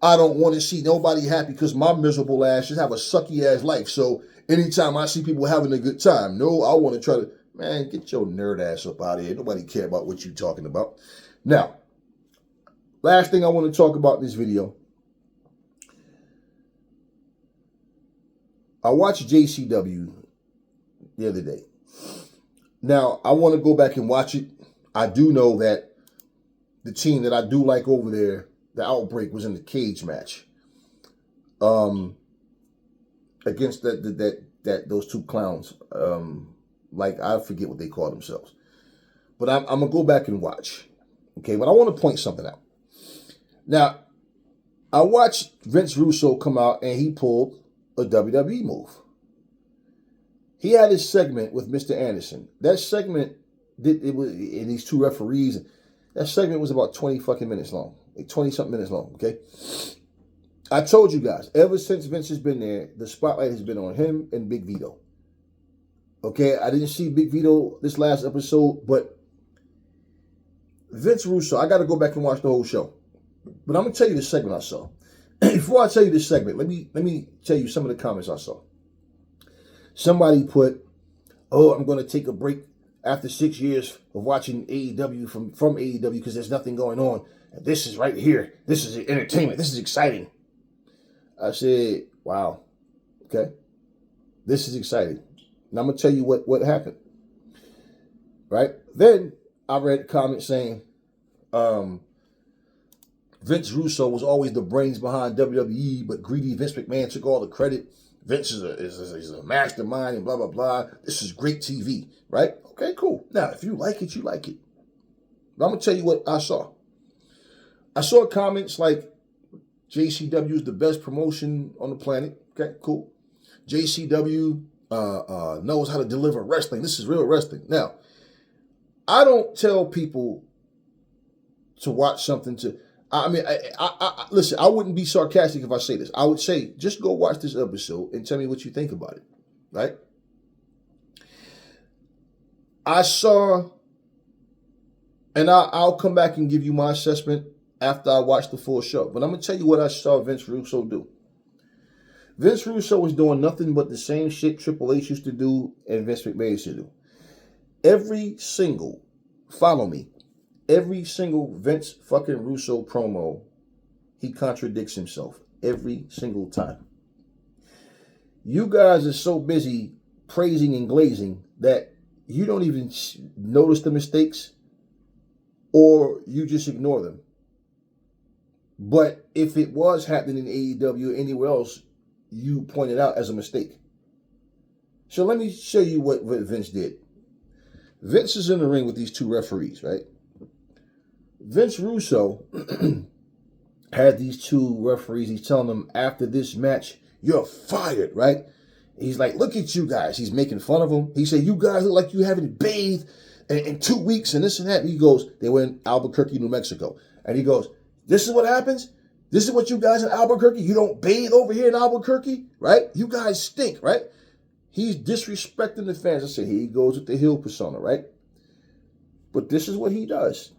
I don't want to see nobody happy because my miserable ass just have a sucky ass life. So anytime I see people having a good time, no, I want to try to, man, get your nerd ass up out of here. Nobody care about what you're talking about. Now, last thing I want to talk about in this video. I watched JCW the other day. Now, I want to go back and watch it. I do know that the team that I do like over there, the Outbreak, was in the cage match against those two clowns. Like, I forget what they call themselves. But I'm going to go back and watch. Okay, but I want to point something out. Now, I watched Vince Russo come out and he pulled a WWE move. He had his segment with Mr. Anderson. That segment, it was in these two referees. That segment was about 20 fucking minutes long. Like 20-something minutes long, okay? I told you guys, ever since Vince has been there, the spotlight has been on him and Big Vito. Okay, I didn't see Big Vito this last episode, but Vince Russo, I got to go back and watch the whole show. But I'm going to tell you the segment I saw. Before I tell you this segment, let me tell you some of the comments I saw. Somebody put, oh, I'm going to take a break after 6 years of watching AEW from AEW because there's nothing going on. And this is right here. This is entertainment. This is exciting. I said, wow. Okay. This is exciting. Now I'm going to tell you what happened. Right? Then I read comments saying, Vince Russo was always the brains behind WWE, but greedy Vince McMahon took all the credit. Vince is a mastermind and blah, blah, blah. This is great TV, right? Okay, cool. Now, if you like it, you like it. But I'm going to tell you what I saw. I saw comments like, JCW is the best promotion on the planet. Okay, cool. JCW knows how to deliver wrestling. This is real wrestling. Now, I don't tell people to watch something to... I mean, I listen, I wouldn't be sarcastic if I say this. I would say, just go watch this episode and tell me what you think about it, right? I saw, and I'll come back and give you my assessment after I watch the full show. But I'm going to tell you what I saw Vince Russo do. Vince Russo was doing nothing but the same shit Triple H used to do and Vince McMahon used to do. Every single Vince fucking Russo promo, he contradicts himself every single time. You guys are so busy praising and glazing that you don't even notice the mistakes or you just ignore them. But if it was happening in AEW or anywhere else, you point it out as a mistake. So let me show you what Vince did. Vince is in the ring with these two referees, right? Vince Russo had these two referees. He's telling them after this match, you're fired, right? He's like, look at you guys. He's making fun of them. He said, you guys look like you haven't bathed in 2 weeks and this and that. And he goes, they were in Albuquerque, New Mexico. And he goes, this is what happens? This is what you guys in Albuquerque, you don't bathe over here in Albuquerque, right? You guys stink, right? He's disrespecting the fans. I said, here he goes with the heel persona, right? But this is what he does.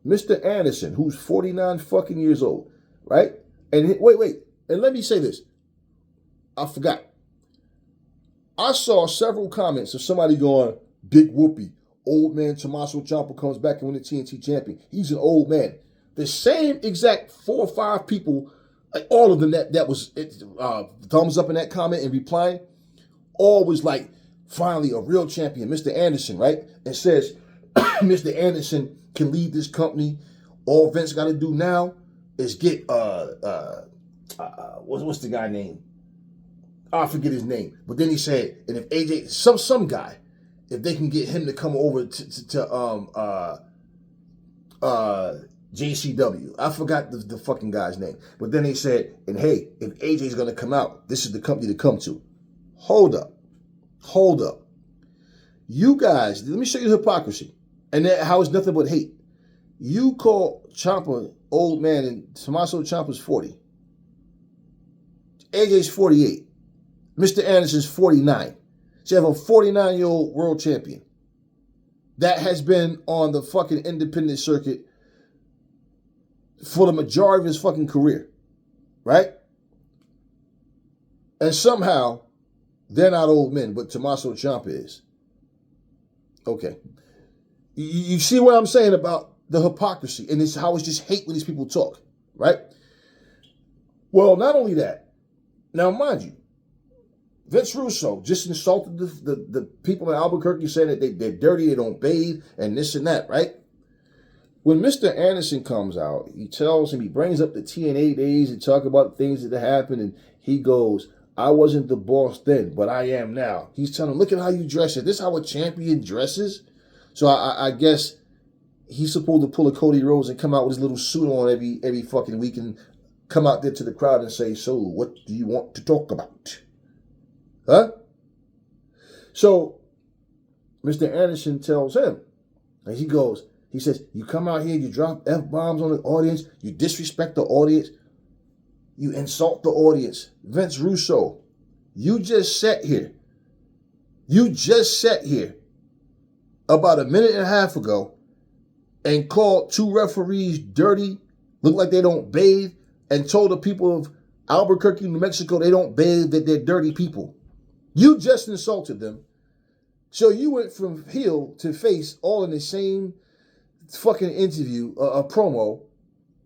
Mr. Anderson, who's 49 fucking years old, right? And wait. And let me say this. I forgot. I saw several comments of somebody going, big whoopee. Old man Tommaso Ciampa comes back and win the TNT champion. He's an old man. The same exact 4 or 5 people, like all of them that was thumbs up in that comment and replying, all was like, finally a real champion, Mr. Anderson, right? And says, Mr. Anderson can lead this company. All Vince got to do now is get what's the guy name? I forget his name. But then he said, and if AJ, some guy, if they can get him to come over to JCW. I forgot the fucking guy's name. But then they said, and hey, if AJ's going to come out, this is the company to come to. Hold up. You guys, let me show you the hypocrisy. And how it's nothing but hate. You call Ciampa old man, and Tommaso Ciampa's 40. AJ's 48. Mr. Anderson's 49. So you have a 49-year-old world champion that has been on the fucking independent circuit for the majority of his fucking career, right? And somehow, they're not old men, but Tommaso Ciampa is. Okay. You see what I'm saying about the hypocrisy, and it's how it's just hate when these people talk, right? Well, not only that, now mind you, Vince Russo just insulted the people in Albuquerque, saying that they're dirty, they don't bathe, and this and that, right? When Mr. Anderson comes out, he tells him, he brings up the TNA days and talk about things that happened, and he goes, I wasn't the boss then, but I am now. He's telling him, look at how you dress. Is this how a champion dresses? So I guess he's supposed to pull a Cody Rhodes and come out with his little suit on every fucking week and come out there to the crowd and say, so what do you want to talk about? Huh? So Mr. Anderson tells him, and he says, you come out here, you drop F-bombs on the audience, you disrespect the audience, you insult the audience. Vince Russo, you just sat here about a minute and a half ago and called two referees dirty, look like they don't bathe, and told the people of Albuquerque, New Mexico, they don't bathe, that they're dirty people. You just insulted them. So you went from heel to face all in the same fucking interview, a promo,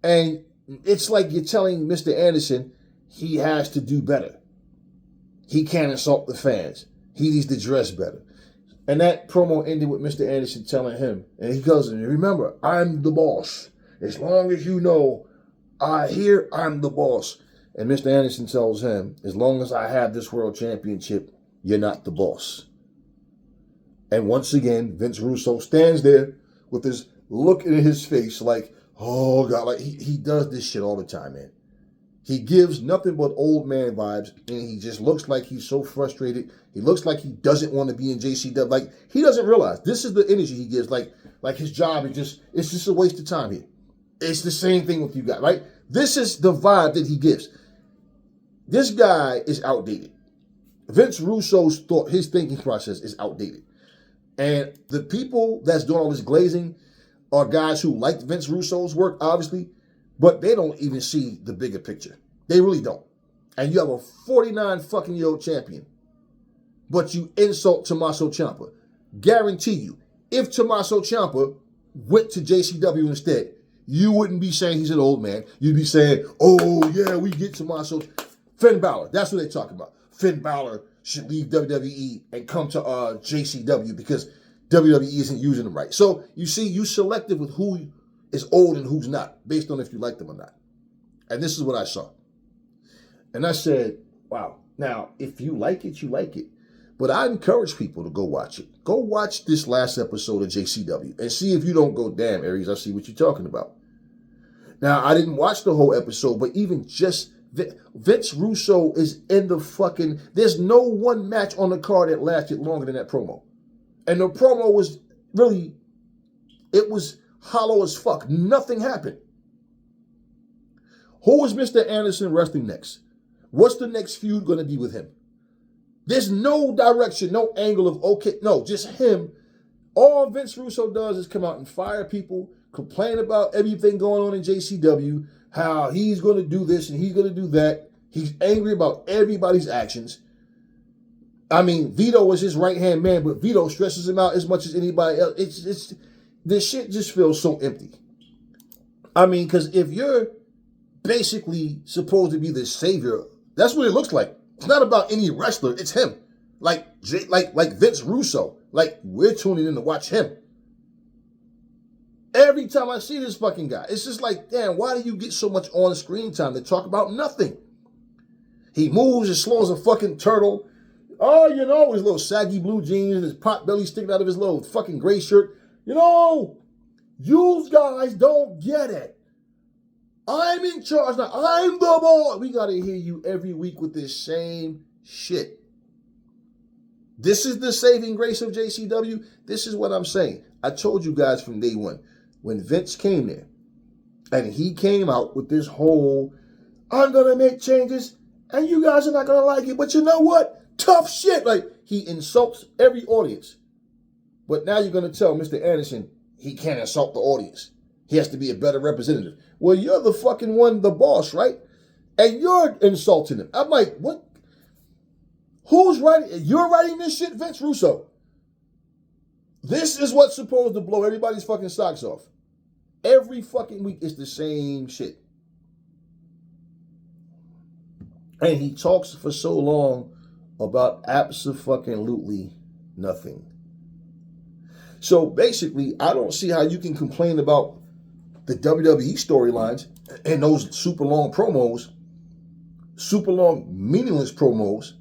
and it's like you're telling Mr. Anderson he has to do better. He can't insult the fans. He needs to dress better. And that promo ended with Mr. Anderson telling him, and he goes, remember, I'm the boss. As long as you know I'm the boss. And Mr. Anderson tells him, as long as I have this world championship, you're not the boss. And once again, Vince Russo stands there with this look in his face like, oh God, like he does this shit all the time, man. He gives nothing but old man vibes, and he just looks like he's so frustrated. He looks like he doesn't want to be in JCW. Like, he doesn't realize this is the energy he gives. Like his job is it's just a waste of time here. It's the same thing with you guys, right? This is the vibe that he gives. This guy is outdated. Vince Russo's his thinking process is outdated. And the people that's doing all this glazing are guys who like Vince Russo's work, obviously, but they don't even see the bigger picture. They really don't. And you have a 49-fucking-year-old champion, but you insult Tommaso Ciampa. Guarantee you, if Tommaso Ciampa went to JCW instead, you wouldn't be saying he's an old man. You'd be saying, oh, yeah, we get Tommaso. Finn Balor, that's what they're talking about. Finn Balor should leave WWE and come to JCW because WWE isn't using them right. So, you see, you selective with who is old and who's not, based on if you like them or not. And this is what I saw. And I said, wow. Now, if you like it, you like it. But I encourage people to go watch it. Go watch this last episode of JCW and see if you don't go, damn, Aries, I see what you're talking about. Now, I didn't watch the whole episode, but even just Vince Russo is in the fucking... There's no one match on the card that lasted longer than that promo. And the promo was really... It was hollow as fuck. Nothing happened. Who is Mr. Anderson wrestling next? What's the next feud going to be with him? There's no direction, no angle of, okay, no, just him. All Vince Russo does is come out and fire people, complain about everything going on in JCW, how he's going to do this and he's going to do that. He's angry about everybody's actions. I mean, Vito was his right-hand man, but Vito stresses him out as much as anybody else. It's this shit just feels so empty. I mean, because if you're basically supposed to be the savior, that's what it looks like. It's not about any wrestler. It's him. Like Vince Russo. Like, we're tuning in to watch him. Every time I see this fucking guy, it's just like, damn, why do you get so much on screen time to talk about nothing? He moves and slows a fucking turtle. Oh, you know, his little saggy blue jeans and his pot belly sticking out of his little fucking gray shirt. You know, you guys don't get it. I'm in charge now. I'm the boss. We got to hear you every week with this same shit. This is the saving grace of JCW. This is what I'm saying. I told you guys from day one, when Vince came there, and he came out with this whole, I'm going to make changes, and you guys are not going to like it, but you know what? Tough shit. Like, he insults every audience. But now you're going to tell Mr. Anderson he can't insult the audience. He has to be a better representative. Well, you're the fucking one, the boss, right? And you're insulting him. I'm like, what? Who's writing? You're writing this shit, Vince Russo. This is what's supposed to blow everybody's fucking socks off. Every fucking week it's the same shit. And he talks for so long about absolutely nothing. So basically, I don't see how you can complain about the WWE storylines and those super long promos, super long meaningless promos,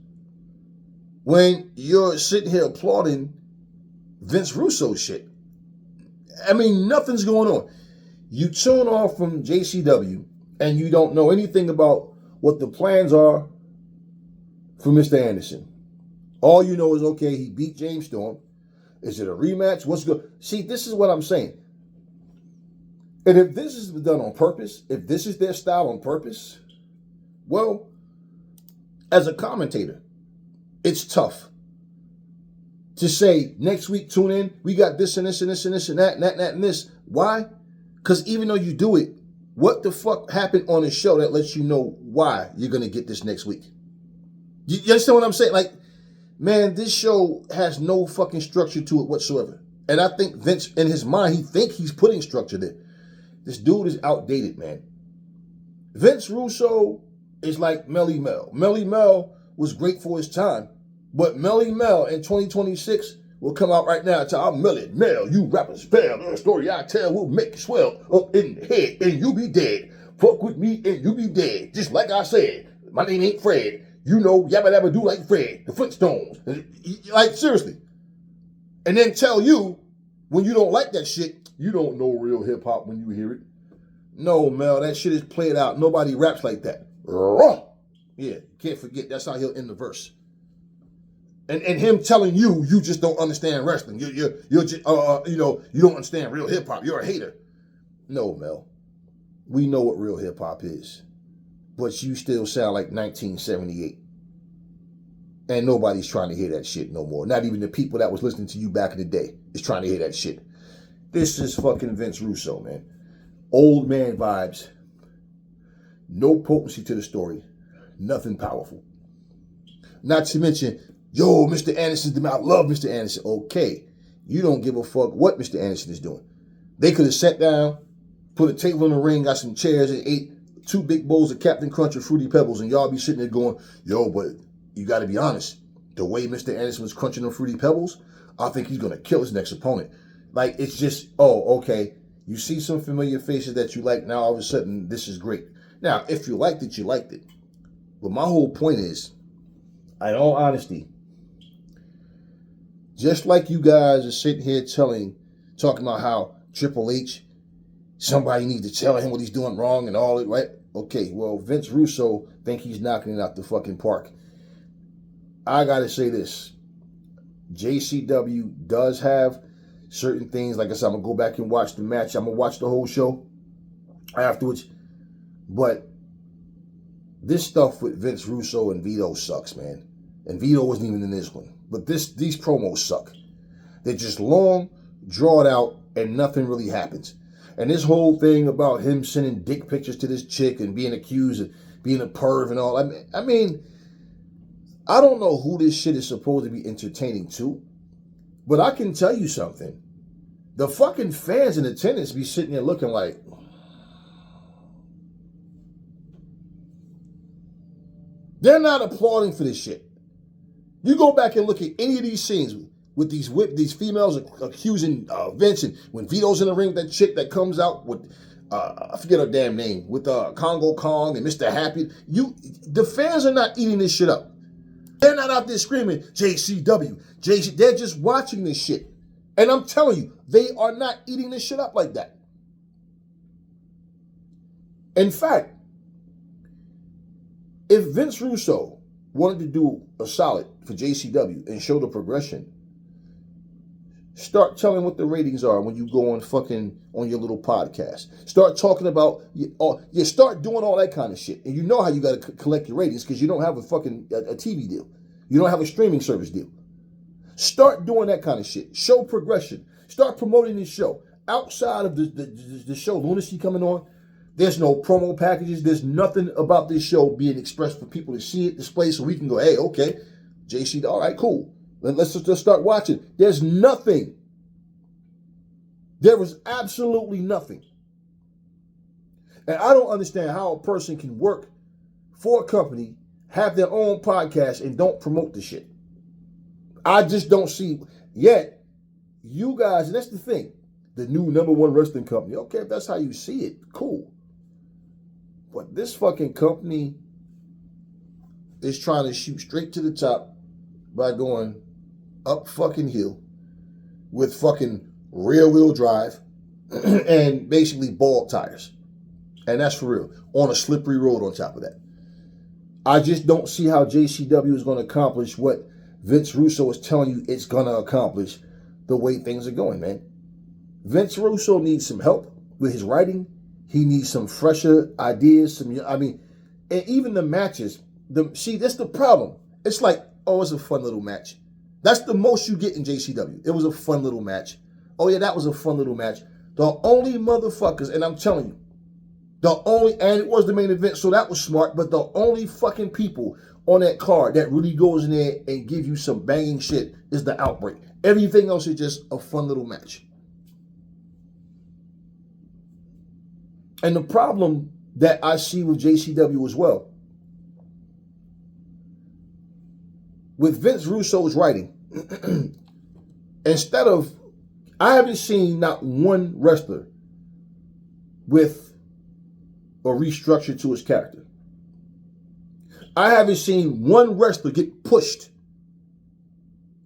when you're sitting here applauding Vince Russo shit. I mean, nothing's going on. You tune off from JCW and you don't know anything about what the plans are for Mr. Anderson. All you know is, okay, he beat James Storm. Is it a rematch? What's good? See, this is what I'm saying. And if this is done on purpose, if this is their style on purpose, well, as a commentator, it's tough to say next week, tune in, we got this and this and this and this and that and that and that and this. Why? Because even though you do it, what the fuck happened on the show that lets you know why you're going to get this next week? You understand what I'm saying? Like, man, this show has no fucking structure to it whatsoever. And I think Vince, in his mind, he think he's putting structure there. This dude is outdated, man. Vince Russo is like Melly Mel. Melly Mel was great for his time, but Melly Mel in 2026 will come out right now and tell, I'm Melly Mel, you rappers fail. The story I tell will make you swell up in the head and you be dead. Fuck with me and you be dead. Just like I said, my name ain't Fred. You know, yabba dabba do like Fred, the Flintstones. Like, seriously. And then tell you, when you don't like that shit, you don't know real hip-hop when you hear it. No, Mel, that shit is played out. Nobody raps like that. Yeah, can't forget, that's how he'll end the verse. And him telling you, you just don't understand wrestling. You're just, you don't understand real hip-hop. You're a hater. No, Mel. We know what real hip-hop is. But you still sound like 1978. And nobody's trying to hear that shit no more. Not even the people that was listening to you back in the day is trying to hear that shit. This is fucking Vince Russo, man. Old man vibes. No potency to the story. Nothing powerful. Not to mention, yo, Mr. Anderson's the man. I love Mr. Anderson. Okay. You don't give a fuck what Mr. Anderson is doing. They could have sat down, put a table in the ring, got some chairs, and ate 2 big bowls of Captain Crunch or Fruity Pebbles, and y'all be sitting there going, yo, but you got to be honest. The way Mr. Anderson was crunching them Fruity Pebbles, I think he's going to kill his next opponent. Like, it's just, oh, okay. You see some familiar faces that you like. Now, all of a sudden, this is great. Now, if you liked it, you liked it. But my whole point is, in all honesty, just like you guys are sitting here talking about how Triple H, somebody needs to tell him what he's doing wrong and all it, right? Okay, well, Vince Russo think he's knocking it out the fucking park. I gotta say this. JCW does have certain things. Like I said, I'm gonna go back and watch the match. I'm gonna watch the whole show afterwards. But this stuff with Vince Russo and Vito sucks, man. And Vito wasn't even in this one. But these promos suck. They're just long, drawn out, and nothing really happens. And this whole thing about him sending dick pictures to this chick and being accused of being a perv and all. I mean, I don't know who this shit is supposed to be entertaining to, but I can tell you something. The fucking fans in attendance be sitting there looking like, they're not applauding for this shit. You go back and look at any of these scenes. with these females accusing Vince, and when Vito's in the ring, that chick that comes out with I forget her damn name, with Congo Kong and Mr. Happy. The fans are not eating this shit up. They're not out there screaming JCW, JC. They're just watching this shit, and I'm telling you, they are not eating this shit up like that. In fact, if Vince Russo wanted to do a solid for JCW and show the progression, start telling what the ratings are when you go on your little podcast. Start talking about, start doing all that kind of shit. And you know how you got to collect your ratings because you don't have a TV deal. You don't have a streaming service deal. Start doing that kind of shit. Show progression. Start promoting this show. Outside of the show, Lunacy coming on, there's no promo packages. There's nothing about this show being expressed for people to see it, display, so we can go, hey, okay, JC, all right, cool. Let's just start watching. There's nothing. There was absolutely nothing. And I don't understand how a person can work for a company, have their own podcast, and don't promote the shit. I just don't see. Yet, you guys, and that's the thing, the new #1 wrestling company. Okay, if that's how you see it, cool. But this fucking company is trying to shoot straight to the top by going up fucking hill with fucking rear wheel drive and basically bald tires. And that's for real. On a slippery road on top of that. I just don't see how JCW is going to accomplish what Vince Russo is telling you it's going to accomplish the way things are going, man. Vince Russo needs some help with his writing. He needs some fresher ideas. And even the matches. That's the problem. It's like, oh, it's a fun little match. That's the most you get in JCW. It was a fun little match. Oh yeah, that was a fun little match. The only motherfuckers, and I'm telling you, and it was the main event, so that was smart, but the only fucking people on that card that really goes in there and give you some banging shit is the Outbreak. Everything else is just a fun little match. And the problem that I see with JCW as well, with Vince Russo's writing, I haven't seen not one wrestler with a restructure to his character. I haven't seen one wrestler get pushed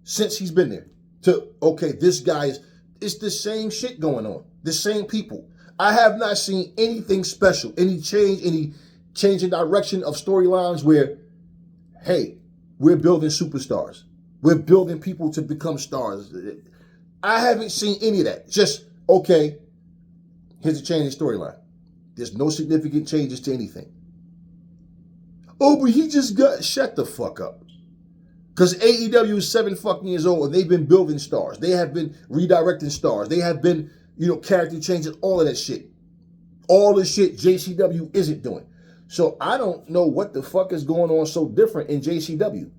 since he's been there to, okay, this guy it's the same shit going on. The same people. I have not seen anything special, any change in direction of storylines where, hey, we're building superstars. We're building people to become stars. I haven't seen any of that. Just, okay, here's a change in storyline. There's no significant changes to anything. Oh, but he just shut the fuck up. Because AEW is 7 fucking years old and they've been building stars. They have been redirecting stars. They have been, character changes, all of that shit. All the shit JCW isn't doing. So I don't know what the fuck is going on so different in JCW.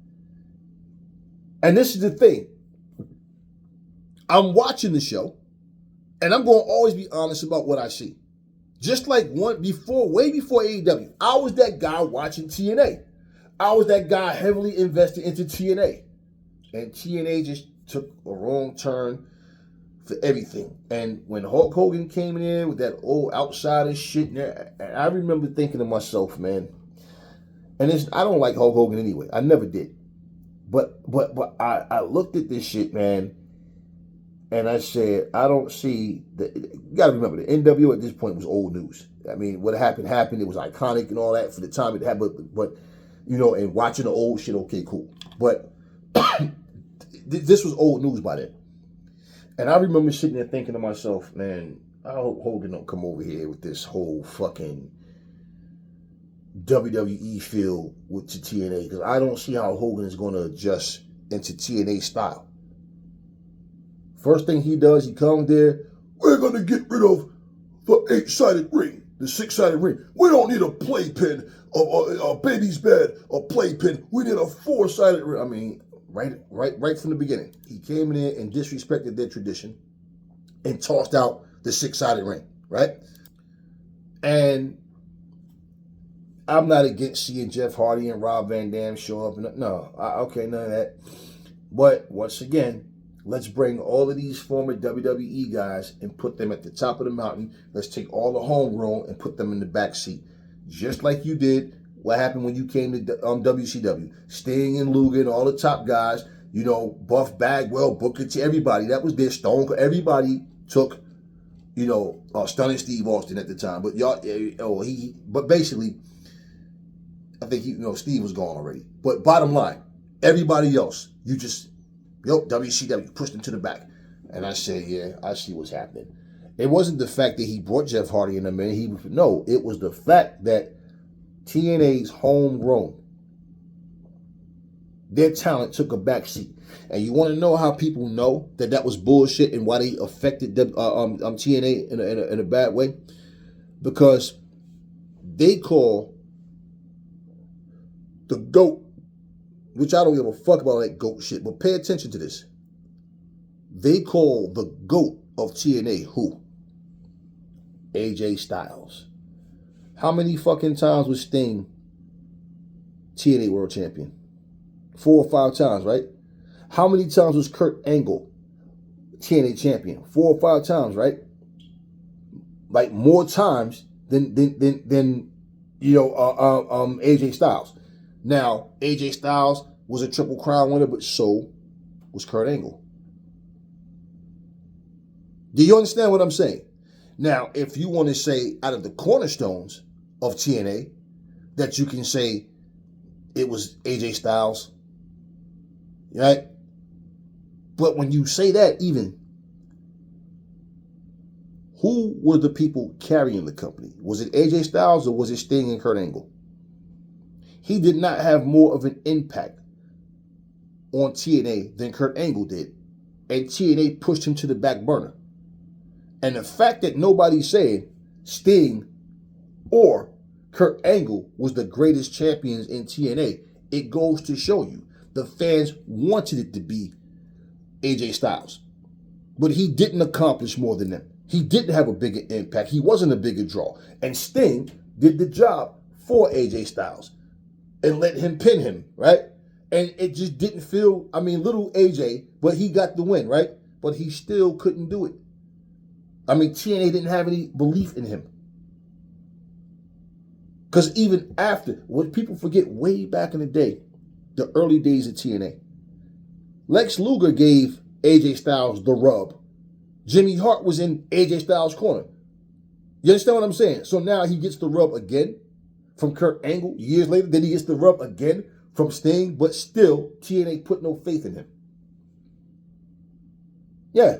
And this is the thing. I'm watching the show, and I'm going to always be honest about what I see. Just like way before AEW, I was that guy watching TNA. I was that guy heavily invested into TNA. And TNA just took a wrong turn for everything. And when Hulk Hogan came in with that old outsider shit, and I remember thinking to myself, man, and I don't like Hulk Hogan anyway. I never did. But I looked at this shit, man, and I said, I don't see you gotta remember, the NWO at this point was old news. I mean, what happened. It was iconic and all that for the time it happened, but and watching the old shit, okay, cool. But this was old news by then. And I remember sitting there thinking to myself, man, I hope Hogan don't come over here with this whole fucking WWE feel to TNA, because I don't see how Hogan is going to adjust into TNA style. First thing he does, he comes there, we're going to get rid of the 8-sided ring, the 6-sided ring. We don't need a playpen, a baby's bed, a playpen. We need a 4-sided ring. I mean, right from the beginning, he came in there and disrespected their tradition and tossed out the 6-sided ring, right? And I'm not against seeing Jeff Hardy and Rob Van Dam show up. Okay, none of that. But once again, Let's bring all of these former WWE guys and put them at the top of the mountain. Let's take all the homegrown and put them in the back seat. Just like you did what happened when you came to WCW. Sting and Luger and all the top guys, you know, Buff Bagwell, Booker T, everybody. That was their Stone Cold. Everybody took, you know, Stunning Steve Austin at the time. But but basically, I think Steve was gone already. But bottom line, everybody else, you just, WCW, pushed him to the back. And I said, yeah, I see what's happening. It wasn't the fact that he brought Jeff Hardy in a minute. No, it was the fact that TNA's homegrown, their talent took a backseat. And you want to know how people know that was bullshit and why they affected TNA in a bad way? Because they call the GOAT, which I don't give a fuck about that GOAT shit, but pay attention to this. They call the GOAT of TNA who? AJ Styles. How many fucking times was Sting TNA World Champion? 4 or 5 times, right? How many times was Kurt Angle TNA Champion? 4 or 5 times, right? Like more times than AJ Styles. Now, AJ Styles was a Triple Crown winner, but so was Kurt Angle. Do you understand what I'm saying? Now, if you want to say out of the cornerstones of TNA, that you can say it was AJ Styles, right? But when you say that, even, who were the people carrying the company? Was it AJ Styles or was it Sting and Kurt Angle? He did not have more of an impact on TNA than Kurt Angle did. And TNA pushed him to the back burner. And the fact that nobody's saying Sting or Kurt Angle was the greatest champions in TNA, it goes to show you the fans wanted it to be AJ Styles. But he didn't accomplish more than them. He didn't have a bigger impact. He wasn't a bigger draw. And Sting did the job for AJ Styles and let him pin him, right? And it just didn't feel, little AJ, but he got the win, right? But he still couldn't do it. TNA didn't have any belief in him. Because even after, what people forget way back in the day, the early days of TNA, Lex Luger gave AJ Styles the rub. Jimmy Hart was in AJ Styles' corner. You understand what I'm saying? So now he gets the rub again from Kurt Angle years later. Then he gets the rub again from Sting, but still TNA put no faith in him. Yeah.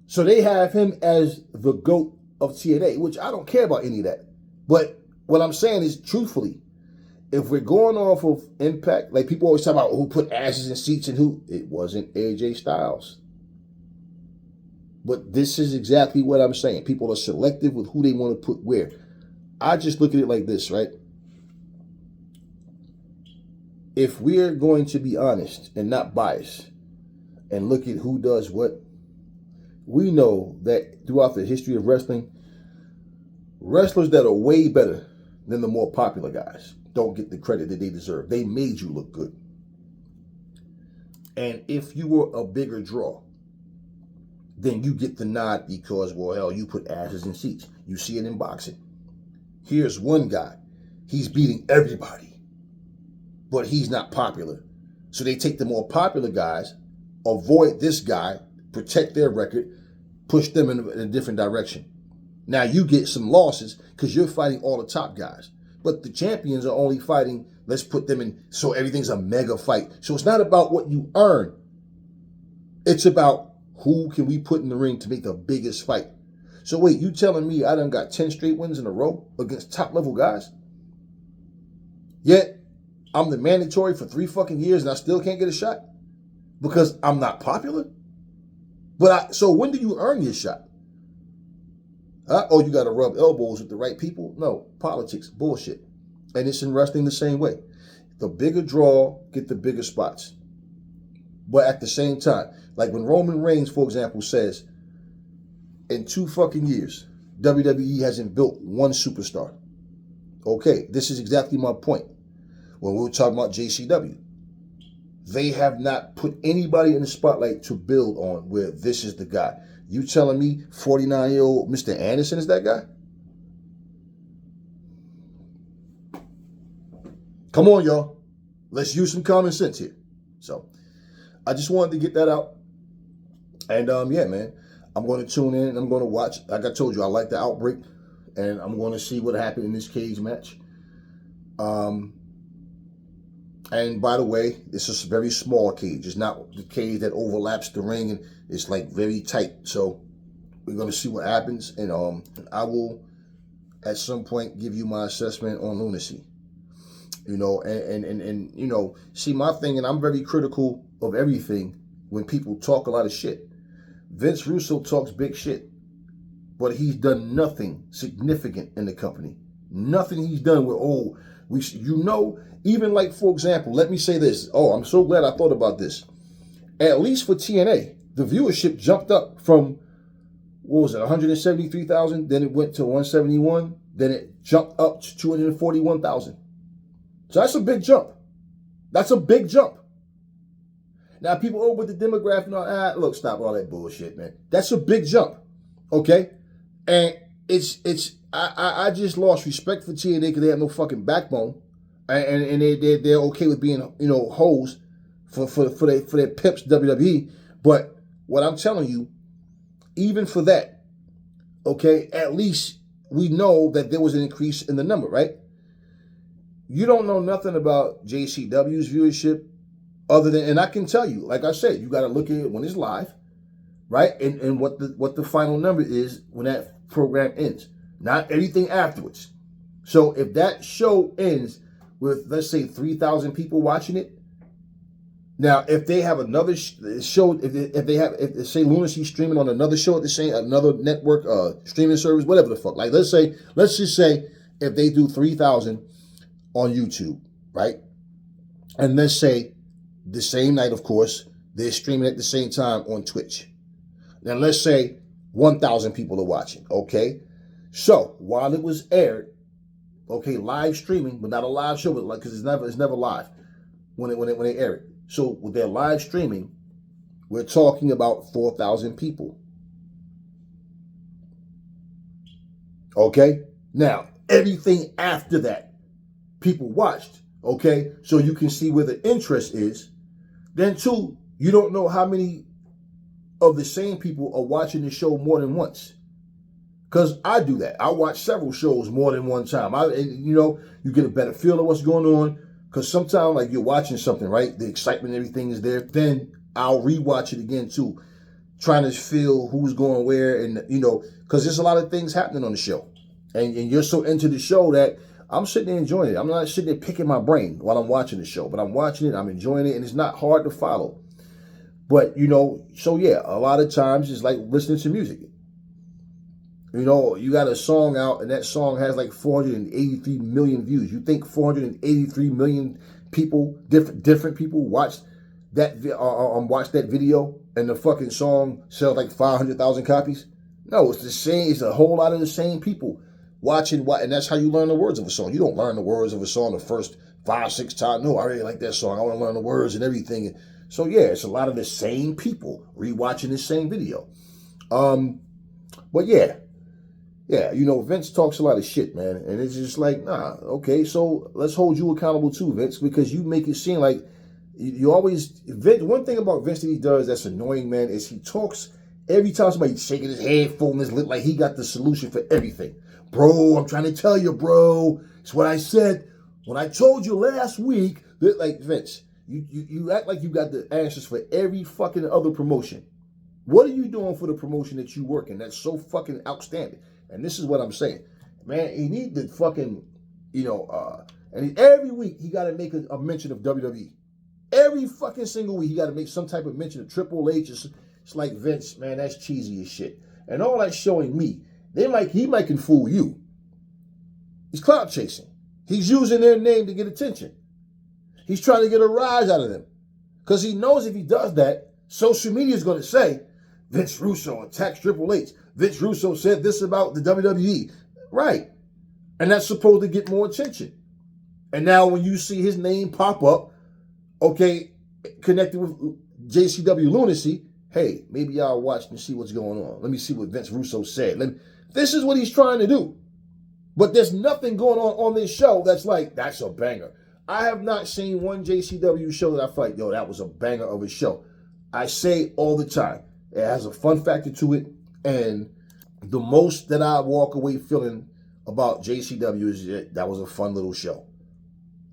So they have him as the GOAT of TNA, which I don't care about any of that. But what I'm saying is, truthfully, if we're going off of impact, like people always talk about who put asses in seats and who, it wasn't AJ Styles. But this is exactly what I'm saying. People are selective with who they want to put where. I just look at it like this, right? If we're going to be honest and not biased and look at who does what, we know that throughout the history of wrestling, wrestlers that are way better than the more popular guys don't get the credit that they deserve. They made you look good. And if you were a bigger draw, then you get the nod because, well, hell, you put asses in seats. You see it in boxing. Here's one guy. He's beating everybody, but he's not popular. So they take the more popular guys, avoid this guy, protect their record, push them in a different direction. Now you get some losses because you're fighting all the top guys. But the champions are only fighting, let's put them in, so everything's a mega fight. So it's not about what you earn. It's about who can we put in the ring to make the biggest fight. So wait, you telling me I done got 10 straight wins in a row against top level guys? Yet I'm the mandatory for 3 fucking years and I still can't get a shot? Because I'm not popular? So when do you earn your shot? You got to rub elbows with the right people? No, politics, bullshit. And it's in wrestling the same way. The bigger draw, get the bigger spots. But at the same time, like when Roman Reigns, for example, says, in 2 fucking years, WWE hasn't built one superstar. Okay, this is exactly my point. When we were talking about JCW, they have not put anybody in the spotlight to build on where this is the guy. You telling me 49-year-old Mr. Anderson is that guy? Come on, y'all. Let's use some common sense here. So, I just wanted to get that out. And, yeah, man, I'm going to tune in and I'm going to watch. Like I told you, I like the Outbreak. And I'm going to see what happened in this cage match. And by the way, this is a very small cage. It's not the cage that overlaps the ring, and it's like very tight. So we're going to see what happens. And I will, at some point, give you my assessment on lunacy. You know, and you know, see, my thing, and I'm very critical of everything when people talk a lot of shit. Vince Russo talks big shit, but he's done nothing significant in the company. Nothing he's done with, you know, even like, for example, let me say this. Oh, I'm so glad I thought about this. At least for TNA, the viewership jumped up from, what was it, 173,000, then it went to 171, then it jumped up to 241,000. So that's a big jump. That's a big jump. Now, people, with the demographic, look, stop all that bullshit, man. That's a big jump, okay? And I just lost respect for TNA because they have no fucking backbone, and they're okay with being, you know, hoes for their pimps WWE. But what I'm telling you, even for that, okay, at least we know that there was an increase in the number, right? You don't know nothing about JCW's viewership other than, and I can tell you, like I said, you got to look at it when it's live, right? And what the final number is when that program ends, not anything afterwards. So if that show ends with, let's say, 3,000 people watching it, now if they have another show, if say Lunacy streaming on another show at the same, another network, streaming service, whatever the fuck, like let's just say if they do 3,000 on YouTube, right? And let's say the same night, of course, they're streaming at the same time on Twitch. Now let's say 1,000 people are watching, okay? So while it was aired, okay, live streaming, but not a live show, but like, because it's never live when they air it. So with their live streaming, we're talking about 4,000 people. Okay? Now, everything after that, people watched, okay? So you can see where the interest is. Then two, you don't know how many of the same people are watching the show more than once. Because I do that. I watch several shows more than one time. You know, you get a better feel of what's going on. Because sometimes, like, you're watching something, right? The excitement and everything is there. Then I'll rewatch it again, too. Trying to feel who's going where. And, you know, because there's a lot of things happening on the show. And you're so into the show that I'm sitting there enjoying it. I'm not sitting there picking my brain while I'm watching the show. But I'm watching it, I'm enjoying it, and it's not hard to follow. But, you know, so yeah, a lot of times it's like listening to music. You know, you got a song out, and that song has like 483 million views. You think 483 million people, different people, watched that video, and the fucking song sells like 500,000 copies? No, it's the same. It's a whole lot of the same people watching, and that's how you learn the words of a song. You don't learn the words of a song the first 5-6 times. No, I really like that song. I want to learn the words and everything. So yeah, it's a lot of the same people rewatching the same video. But yeah, you know, Vince talks a lot of shit, man. And it's just like, nah, okay, so let's hold you accountable too, Vince, because you make it seem like you always, Vince, one thing about Vince that he does that's annoying, man, is he talks every time somebody's shaking his head, folding his lip, like he got the solution for everything. Bro, I'm trying to tell you, bro. It's what I said when I told you last week that, like, Vince, you act like you got the answers for every fucking other promotion. What are you doing for the promotion that you work in that's so fucking outstanding? And this is what I'm saying. Man, he need to fucking, you know, every week he got to make a mention of WWE. Every fucking single week he got to make some type of mention of Triple H. It's like, Vince, man, that's cheesy as shit. And all that's showing me, he might can fool you. He's clout chasing. He's using their name to get attention. He's trying to get a rise out of them. Because he knows if he does that, social media is going to say, Vince Russo attacks Triple H. Vince Russo said this about the WWE. Right. And that's supposed to get more attention. And now when you see his name pop up, okay, connected with JCW lunacy. Hey, maybe I'll watch and see what's going on. Let me see what Vince Russo said. This is what he's trying to do. But there's nothing going on this show that's like, that's a banger. I have not seen one JCW show that I feel like, yo, that was a banger of a show. I say all the time, it has a fun factor to it. And the most that I walk away feeling about JCW is that was a fun little show.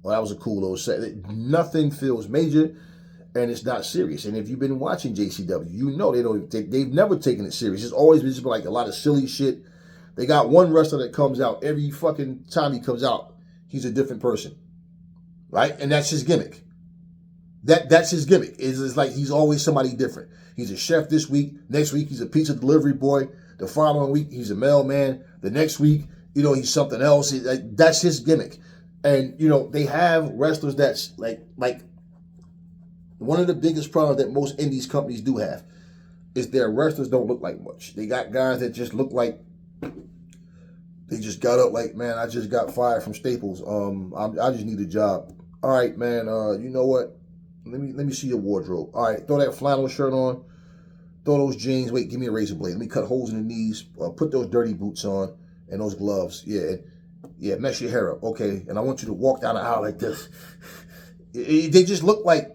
Well, that was a cool little set. Nothing feels major, and it's not serious. And if you've been watching JCW, you know they've never taken it serious. It's always been just like a lot of silly shit. They got one wrestler that comes out every fucking time he comes out, he's a different person, right? And that's his gimmick. That's his gimmick. It's like he's always somebody different. He's a chef this week. Next week he's a pizza delivery boy. The following week he's a mailman. The next week, he's something else. That's his gimmick. And they have wrestlers that's like one of the biggest problems that most indies companies do have is their wrestlers don't look like much. They got guys that just look like they just got up like, man, I just got fired from Staples. I just need a job. All right, man. You know what? Let me see your wardrobe. All right, throw that flannel shirt on. Throw those jeans. Wait, give me a razor blade. Let me cut holes in the knees. Put those dirty boots on and those gloves. Yeah, mess your hair up. Okay, and I want you to walk down the aisle like this. They just look like,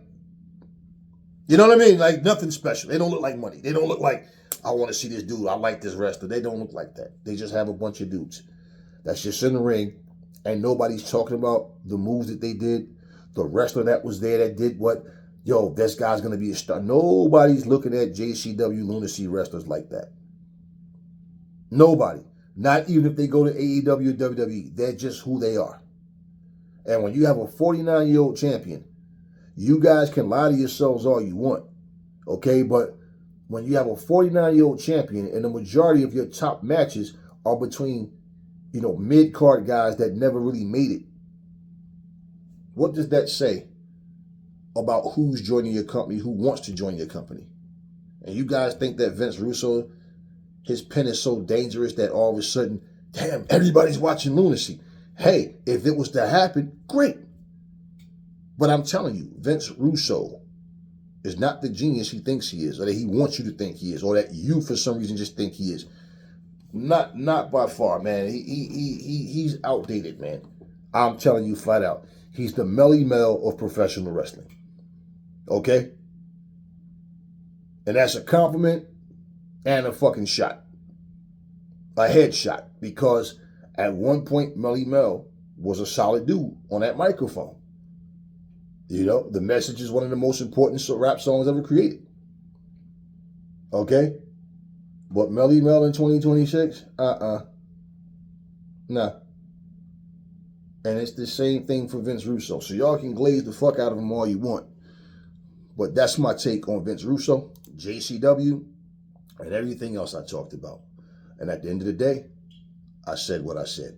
you know what I mean? Like nothing special. They don't look like money. They don't look like, I want to see this dude. I like this wrestler. They don't look like that. They just have a bunch of dudes that's just in the ring, and nobody's talking about the moves that they did, the wrestler that was there that did what. Yo, this guy's going to be a star. Nobody's looking at JCW lunacy wrestlers like that. Nobody. Not even if they go to AEW or WWE. They're just who they are. And when you have a 49-year-old champion, you guys can lie to yourselves all you want. Okay? But when you have a 49-year-old champion and the majority of your top matches are between, mid-card guys that never really made it, what does that say about who's joining your company, who wants to join your company? And you guys think that Vince Russo, his pen is so dangerous that all of a sudden, damn, everybody's watching lunacy. Hey, if it was to happen, great. But I'm telling you, Vince Russo is not the genius he thinks he is, or that he wants you to think he is, or that you for some reason just think he is. Not by far, man. He's outdated, man. I'm telling you flat out. He's the Melly Mel of professional wrestling. Okay? And that's a compliment and a fucking shot. A headshot. Because at one point, Melly Mel was a solid dude on that microphone. The Message is one of the most important rap songs ever created. Okay? But Melly Mel in 2026? Nah. And it's the same thing for Vince Russo. So y'all can glaze the fuck out of him all you want. But that's my take on Vince Russo, JCW, and everything else I talked about. And at the end of the day, I said what I said.